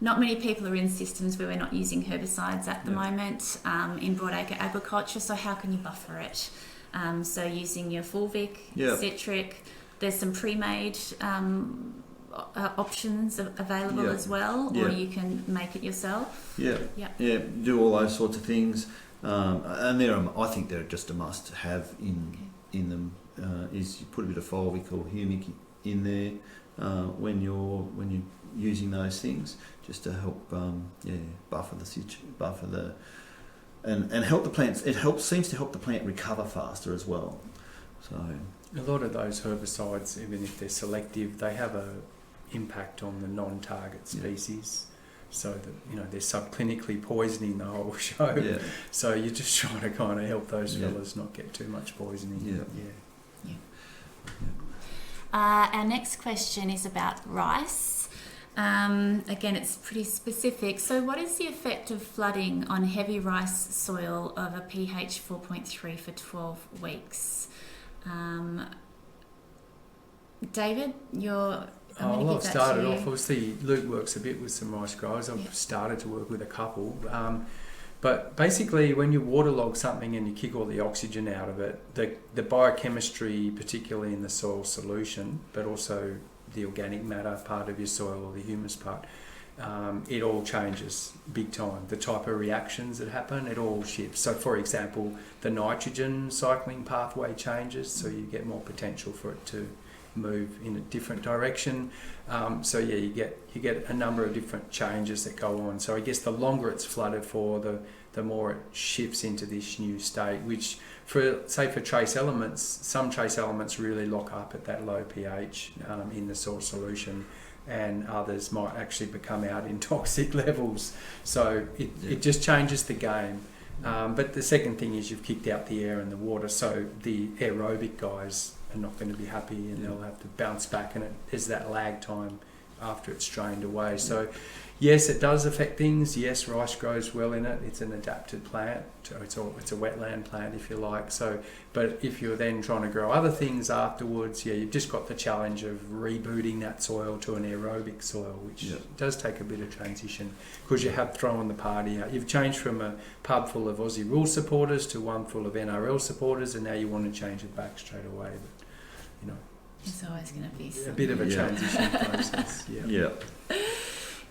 Speaker 1: not many people are in systems where we're not using herbicides at the moment in broadacre agriculture. So how can you buffer it? So using your fulvic, citric, there's some pre-made options available as well, or you can make it yourself.
Speaker 2: Do all those sorts of things, and I think they're just a must-have in them. Is you put a bit of fulvic or humic in there when you're using those things, just to help buffer the and help the plants. Seems to help the plant recover faster as well. So
Speaker 3: a lot of those herbicides, even if they're selective, they have a impact on the non-target species. So that they're subclinically poisoning the whole show. So you're just trying to kind of help those fellas not get too much poisoning.
Speaker 1: Our next question is about rice. Again, it's pretty specific. So what is the effect of flooding on heavy rice soil of a pH 4.3 for 12 weeks? David,
Speaker 3: I've started off. Obviously, Luke works a bit with some rice growers. I've started to work with a couple. But basically, when you waterlog something and you kick all the oxygen out of it, the biochemistry, particularly in the soil solution, but also the organic matter part of your soil or the humus part, it all changes big time. The type of reactions that happen, it all shifts. So, for example, the nitrogen cycling pathway changes, so you get more potential for it to move in a different direction. You get a number of different changes that go on. So I guess the longer it's flooded for, the more it shifts into this new state, which for trace elements, some trace elements really lock up at that low pH in the soil solution, and others might actually become out in toxic levels. So it just changes the game. But the second thing is you've kicked out the air and the water, so the aerobic guys are not going to be happy, and they'll have to bounce back, and there's that lag time after it's drained away. So yes, it does affect things. Yes, rice grows well in it. It's an adapted plant. It's a wetland plant, if you like. So, but if you're then trying to grow other things afterwards, you've just got the challenge of rebooting that soil to an aerobic soil, which does take a bit of transition, because you have thrown the party out. You've changed from a pub full of Aussie Rules supporters to one full of NRL supporters, and now you want to change it back straight away. But,
Speaker 1: it's always going to be
Speaker 3: a bit of a transition process.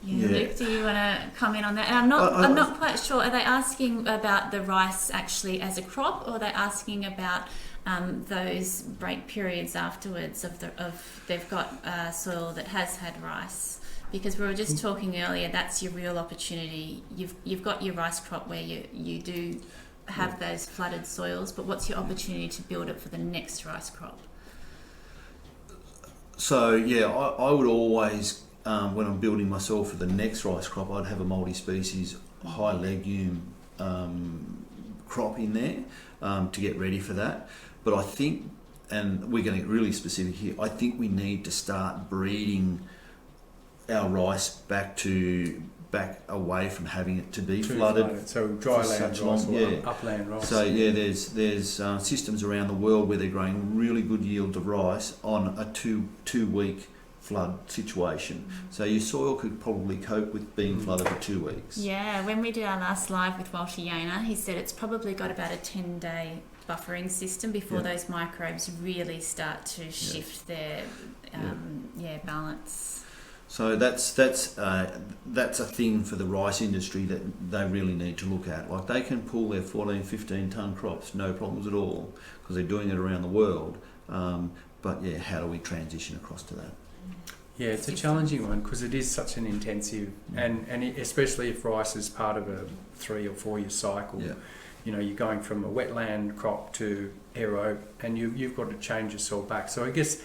Speaker 1: Yeah,
Speaker 2: Yeah.
Speaker 1: Luke, do you want to comment on that? And I'm not quite sure. Are they asking about the rice actually as a crop, or are they asking about those break periods afterwards of they've got soil that has had rice? Because we were just talking earlier, that's your real opportunity. You've got your rice crop where you do have those flooded soils, but what's your opportunity to build it for the next rice crop?
Speaker 2: So yeah, I would always, when I'm building my soil for the next rice crop, I'd have a multi-species high legume crop in there to get ready for that. But I think, and we're going to get really specific here, I think we need to start breeding our rice back away from having it to be flooded.
Speaker 3: So dry land rice or upland rice.
Speaker 2: So yeah, there's systems around the world where they're growing really good yields of rice on a two week flood situation. So your soil could probably cope with being flooded for 2 weeks.
Speaker 1: Yeah, when we did our last live with Walter Yaner, he said it's probably got about a 10-day buffering system before those microbes really start to shift their balance.
Speaker 2: So that's a thing for the rice industry that they really need to look at. Like, they can pull their 14, 15 tonne crops, no problems at all, because they're doing it around the world. But yeah, how do we transition across to that?
Speaker 3: Yeah, it's a challenging one because it is such an intensive, and especially if rice is part of a 3 or 4 year cycle. Yeah. You know, you're going from a wetland crop to aerobe, and you've got to change your soil back. So I guess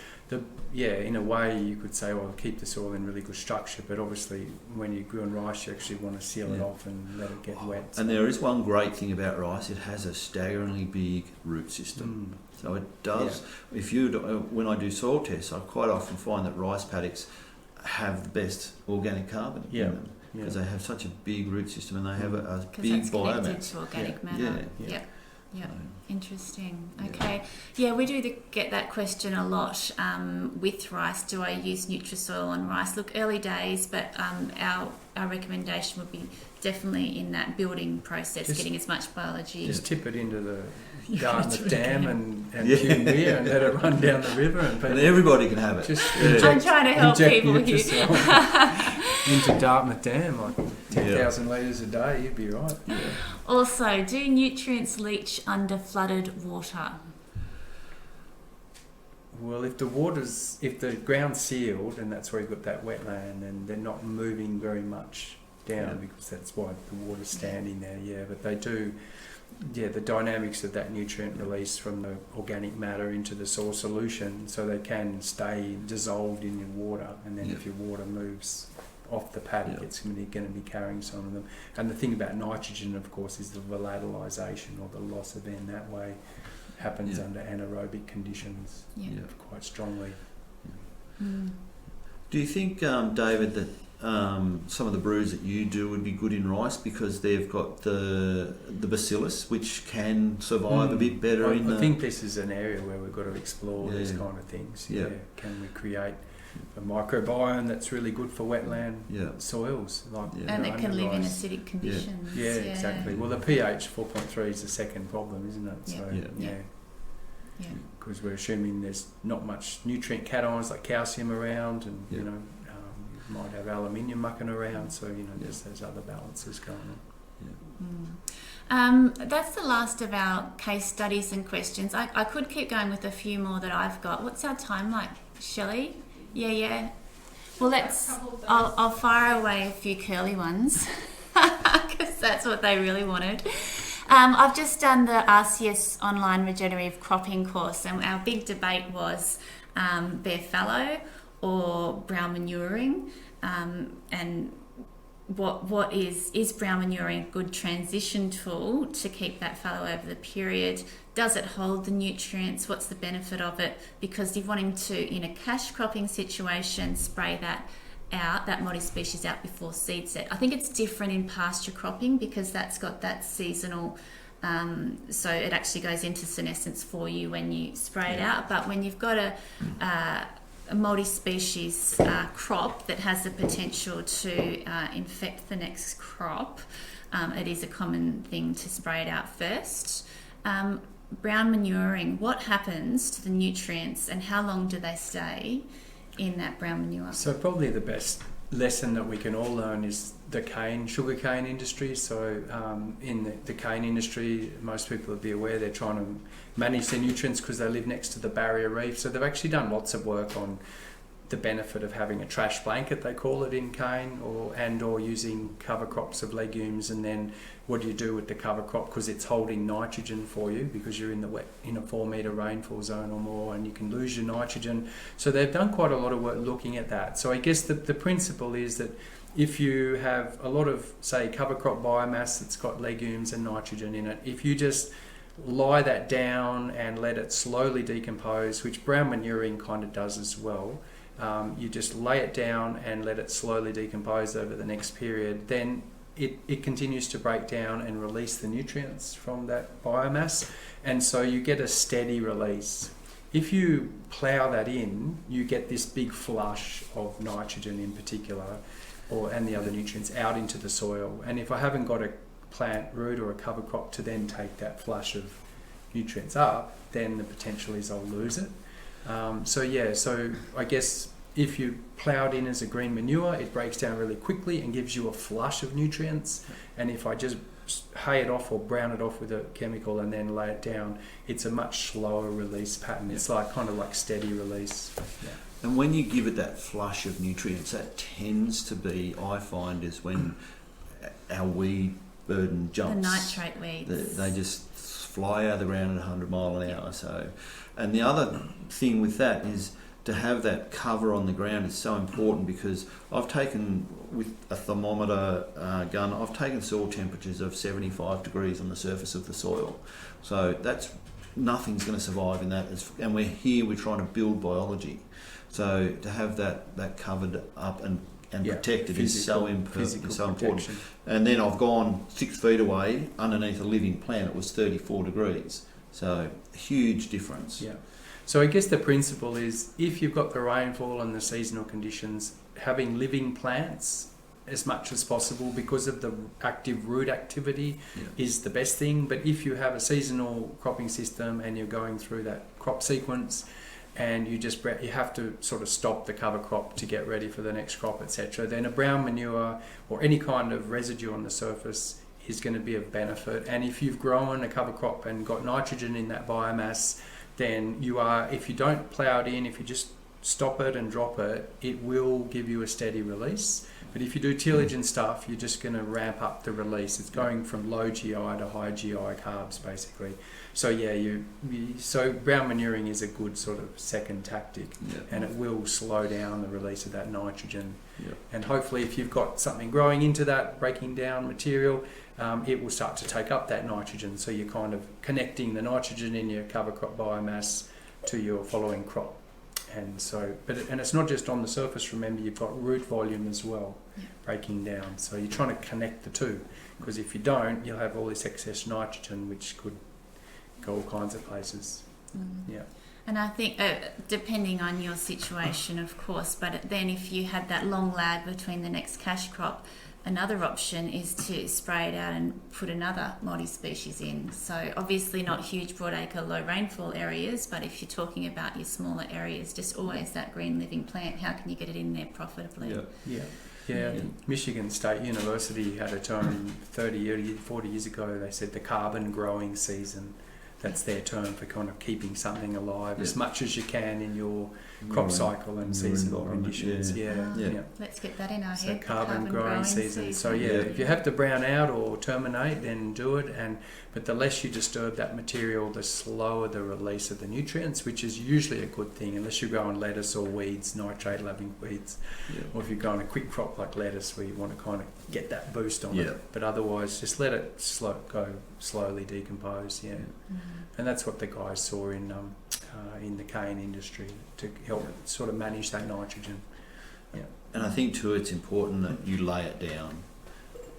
Speaker 3: in a way you could say, well, keep the soil in really good structure, but obviously when you're growing rice, you actually want to seal it off and let it get wet.
Speaker 2: And there is one great thing about rice: it has a staggeringly big root system. So it does. Yeah. When I do soil tests, I quite often find that rice paddocks have the best organic carbon in them because they have such a big root system and they have a big biomass.
Speaker 1: Connected to organic matter. Yeah. Interesting. Okay. Yeah, we do get that question a lot with rice. Do I use NutriSoil on rice? Look, early days, but our recommendation would be definitely in that building process, getting as much biology.
Speaker 3: Just tip it into the Dartmouth Dam and Cumbria and let it run down the river, and
Speaker 2: everybody can have it.
Speaker 1: I'm trying to help people here.
Speaker 3: Into Dartmouth Dam, like 10,000 litres a day, you'd be right. Yeah.
Speaker 1: Also, do nutrients leach under flooded water?
Speaker 3: Well, if the ground's sealed and that's where you've got that wetland, and they're not moving very much down because that's why the water's standing there. But they do. Yeah, the dynamics of that nutrient release from the organic matter into the soil solution, so they can stay dissolved in your water, and then if your water moves off the paddock, it's going to be carrying some of them. And the thing about nitrogen, of course, is the volatilization or the loss of N that way happens under anaerobic conditions quite strongly.
Speaker 2: Do you think, David, that some of the brews that you do would be good in rice because they've got the bacillus, which can survive a bit better? I
Speaker 3: think this is an area where we've got to explore these kind of things. Can we create a microbiome that's really good for wetland soils,
Speaker 1: and it can live in acidic conditions?
Speaker 3: Yeah, exactly. Well, the pH 4.3 is the second problem, isn't it? So because we're assuming there's not much nutrient cations like calcium around, and you might have aluminium mucking around, so there's those other balances going
Speaker 1: on. That's the last of our case studies and questions. I could keep going with a few more that I've got. What's our time like, Shelley? Yeah. Well, I'll fire away a few curly ones because that's what they really wanted. I've just done the RCS online regenerative cropping course, and our big debate was bare fallow or brown manuring, and what is brown manuring a good transition tool to keep that fallow over the period? Does it hold the nutrients? What's the benefit of it? Because you're wanting to, in a cash cropping situation, spray that out, that multi-species out before seed set. I think it's different in pasture cropping because that's got that seasonal, so it actually goes into senescence for you when you spray it out. But when you've got a multi-species crop that has the potential to infect the next crop, it is a common thing to spray it out first. Brown manuring, what happens to the nutrients and how long do they stay in that brown manure?
Speaker 3: So probably the best lesson that we can all learn is the sugarcane industry. So in the cane industry, most people would be aware they're trying to manage their nutrients because they live next to the barrier reef. So they've actually done lots of work on the benefit of having a trash blanket, they call it, in cane, or using cover crops of legumes. And then what do you do with the cover crop, because it's holding nitrogen for you, because you're in a 4 metre rainfall zone or more, and you can lose your nitrogen. So they've done quite a lot of work looking at that. So I guess the principle is that if you have a lot of, say, cover crop biomass that's got legumes and nitrogen in it, if you just lie that down and let it slowly decompose, which brown manuring kind of does as well, you just lay it down and let it slowly decompose over the next period, then it continues to break down and release the nutrients from that biomass, and so you get a steady release. If you plough that in, you get this big flush of nitrogen in particular, and the other nutrients out into the soil. And if I haven't got a plant root or a cover crop to then take that flush of nutrients up, then the potential is I'll lose it. So I guess if you ploughed in as a green manure, it breaks down really quickly and gives you a flush of nutrients. And if I just hay it off or brown it off with a chemical and then lay it down, it's a much slower release pattern. It's kind of like steady release. Yeah.
Speaker 2: And when you give it that flush of nutrients, that tends to be, I find, is when our weed burden jumps.
Speaker 1: The nitrate weeds.
Speaker 2: They just fly out of the ground at 100 mile an hour. So, and the other thing with that is to have that cover on the ground is so important, because I've taken, with a thermometer gun, I've taken soil temperatures of 75 degrees on the surface of the soil. So nothing's going to survive in that. And we're trying to build biology. So to have that covered up and protected is so important. And then I've gone 6 feet away underneath a living plant. It was 34 degrees. So huge difference.
Speaker 3: Yeah. So I guess the principle is, if you've got the rainfall and the seasonal conditions, having living plants as much as possible, because of the active root activity, is the best thing. But if you have a seasonal cropping system and you're going through that crop sequence, and you have to sort of stop the cover crop to get ready for the next crop, etc., then a brown manure or any kind of residue on the surface is going to be of benefit. And if you've grown a cover crop and got nitrogen in that biomass, then if you don't plough it in, if you just stop it and drop it, it will give you a steady release. But if you do tillage and stuff, you're just going to ramp up the release. It's going from low GI to high GI carbs, basically. So so brown manuring is a good sort of second tactic, and it will slow down the release of that nitrogen. And hopefully, if you've got something growing into that breaking down material, it will start to take up that nitrogen. So you're kind of connecting the nitrogen in your cover crop biomass to your following crop. And so, and it's not just on the surface. Remember, you've got root volume as well, breaking down. So you're trying to connect the two, because if you don't, you'll have all this excess nitrogen, which could go all kinds of places. Yeah.
Speaker 1: And I think, depending on your situation, of course, but then if you had that long lag between the next cash crop, another option is to spray it out and put another multi-species in. So obviously not huge broadacre low rainfall areas, but if you're talking about your smaller areas, just always that green living plant, how can you get it in there profitably?
Speaker 3: Yeah. Michigan State University had a term 40 years ago. They said the carbon growing season. That's their term for kind of keeping something alive as much as you can in your crop cycle and seasonal conditions.
Speaker 1: Let's get that in our
Speaker 3: so
Speaker 1: head.
Speaker 3: Carbon growing season. So if you have to brown out or terminate, then do it. But the less you disturb that material, the slower the release of the nutrients, which is usually a good thing, unless you're growing lettuce or weeds, nitrate-loving weeds. Or if you're growing a quick crop like lettuce, where you want to kind of get that boost on it. But otherwise, just let it slowly decompose. And that's what the guys saw in the cane industry, to help sort of manage that nitrogen.
Speaker 2: And I think too, it's important that you lay it down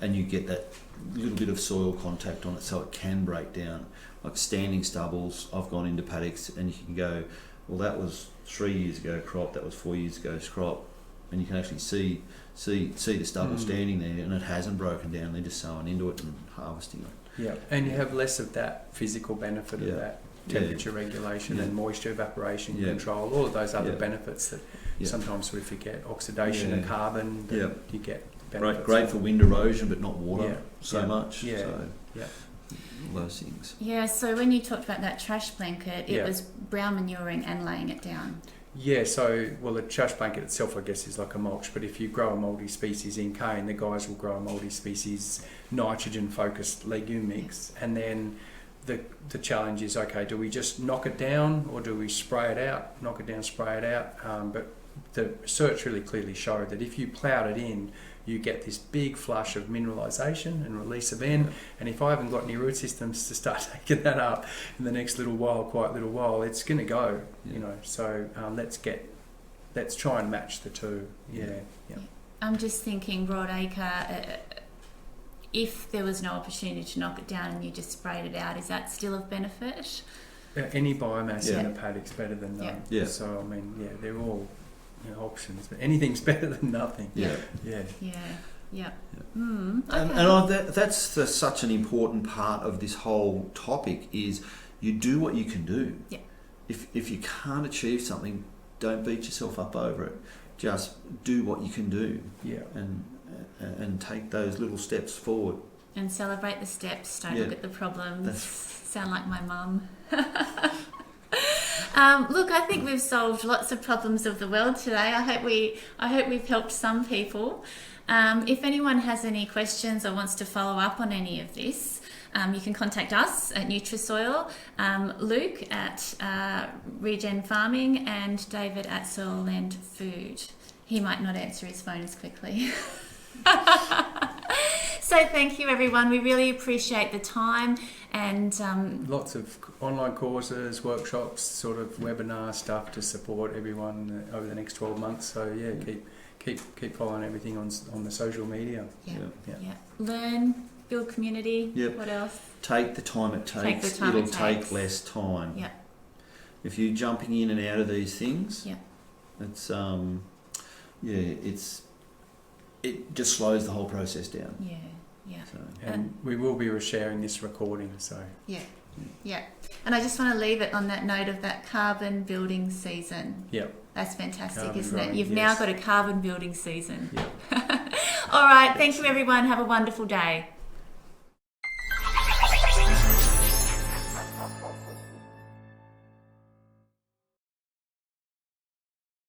Speaker 2: and you get that little bit of soil contact on it, so it can break down. Like standing stubbles, I've gone into paddocks and you can go, well, that was 3 years ago crop, that was 4 years ago crop, and you can actually see the stubble standing there, and it hasn't broken down. They're just sowing into it and harvesting it.
Speaker 3: And you have less of that physical benefit of that temperature regulation and moisture evaporation control, all of those other benefits that sometimes we forget oxidation and carbon. You get benefits.
Speaker 2: Great for wind erosion, but not water much.
Speaker 3: Yeah.
Speaker 2: So,
Speaker 3: yeah.
Speaker 2: all those things.
Speaker 1: Yeah, so when you talked about that trash blanket, it was brown manuring and laying it down.
Speaker 3: Yeah, so, the trash blanket itself, I guess, is like a mulch, but if you grow a multi-species in cane, the guys will grow a multi-species nitrogen-focused legume mix, and then the challenge is, okay, do we just knock it down or do we spray it out? Knock it down, spray it out, but the research really clearly showed that if you ploughed it in, you get this big flush of mineralisation and release of N. And if I haven't got any root systems to start taking that up in the next little while, it's going to go, you know. So let's try and match the two. Yeah.
Speaker 1: I'm just thinking broad acre, if there was no opportunity to knock it down and you just sprayed it out, is that still of benefit?
Speaker 3: Any biomass in the paddock's better than none.
Speaker 2: Yeah.
Speaker 3: So, I mean, they're all options, but anything's better than nothing.
Speaker 1: Yeah.
Speaker 2: Okay.
Speaker 1: And
Speaker 2: that's such an important part of this whole topic is you do what you can do.
Speaker 1: Yeah.
Speaker 2: If you can't achieve something, don't beat yourself up over it. Just do what you can do.
Speaker 3: Yeah.
Speaker 2: And take those little steps forward.
Speaker 1: And celebrate the steps. Don't look at the problems. Sound like my mum. Look, I think we've solved lots of problems of the world today. I hope we've helped some people. If anyone has any questions or wants to follow up on any of this, you can contact us at NutriSoil, Luke at Regen Farming, and David at Soilland Food. He might not answer his phone as quickly. So thank you, everyone. We really appreciate the time and
Speaker 3: lots of online courses, workshops, sort of webinar stuff to support everyone over the next 12 months. So keep following everything on the social media.
Speaker 1: Yeah. Learn, build community.
Speaker 2: Yep.
Speaker 1: What else?
Speaker 2: Take the time it takes. It'll take less time.
Speaker 1: Yeah.
Speaker 2: If you're jumping in and out of these things, it's it just slows the whole process down.
Speaker 1: Yeah.
Speaker 2: So.
Speaker 3: And we will be resharing this recording, so.
Speaker 1: Yeah. And I just want to leave it on that note of that carbon building season.
Speaker 3: Yeah.
Speaker 1: That's fantastic,
Speaker 3: Carbon
Speaker 1: isn't
Speaker 3: growing,
Speaker 1: it? You've now got a carbon building season.
Speaker 3: Yeah.
Speaker 1: All right. Thank you, everyone. Have a wonderful day.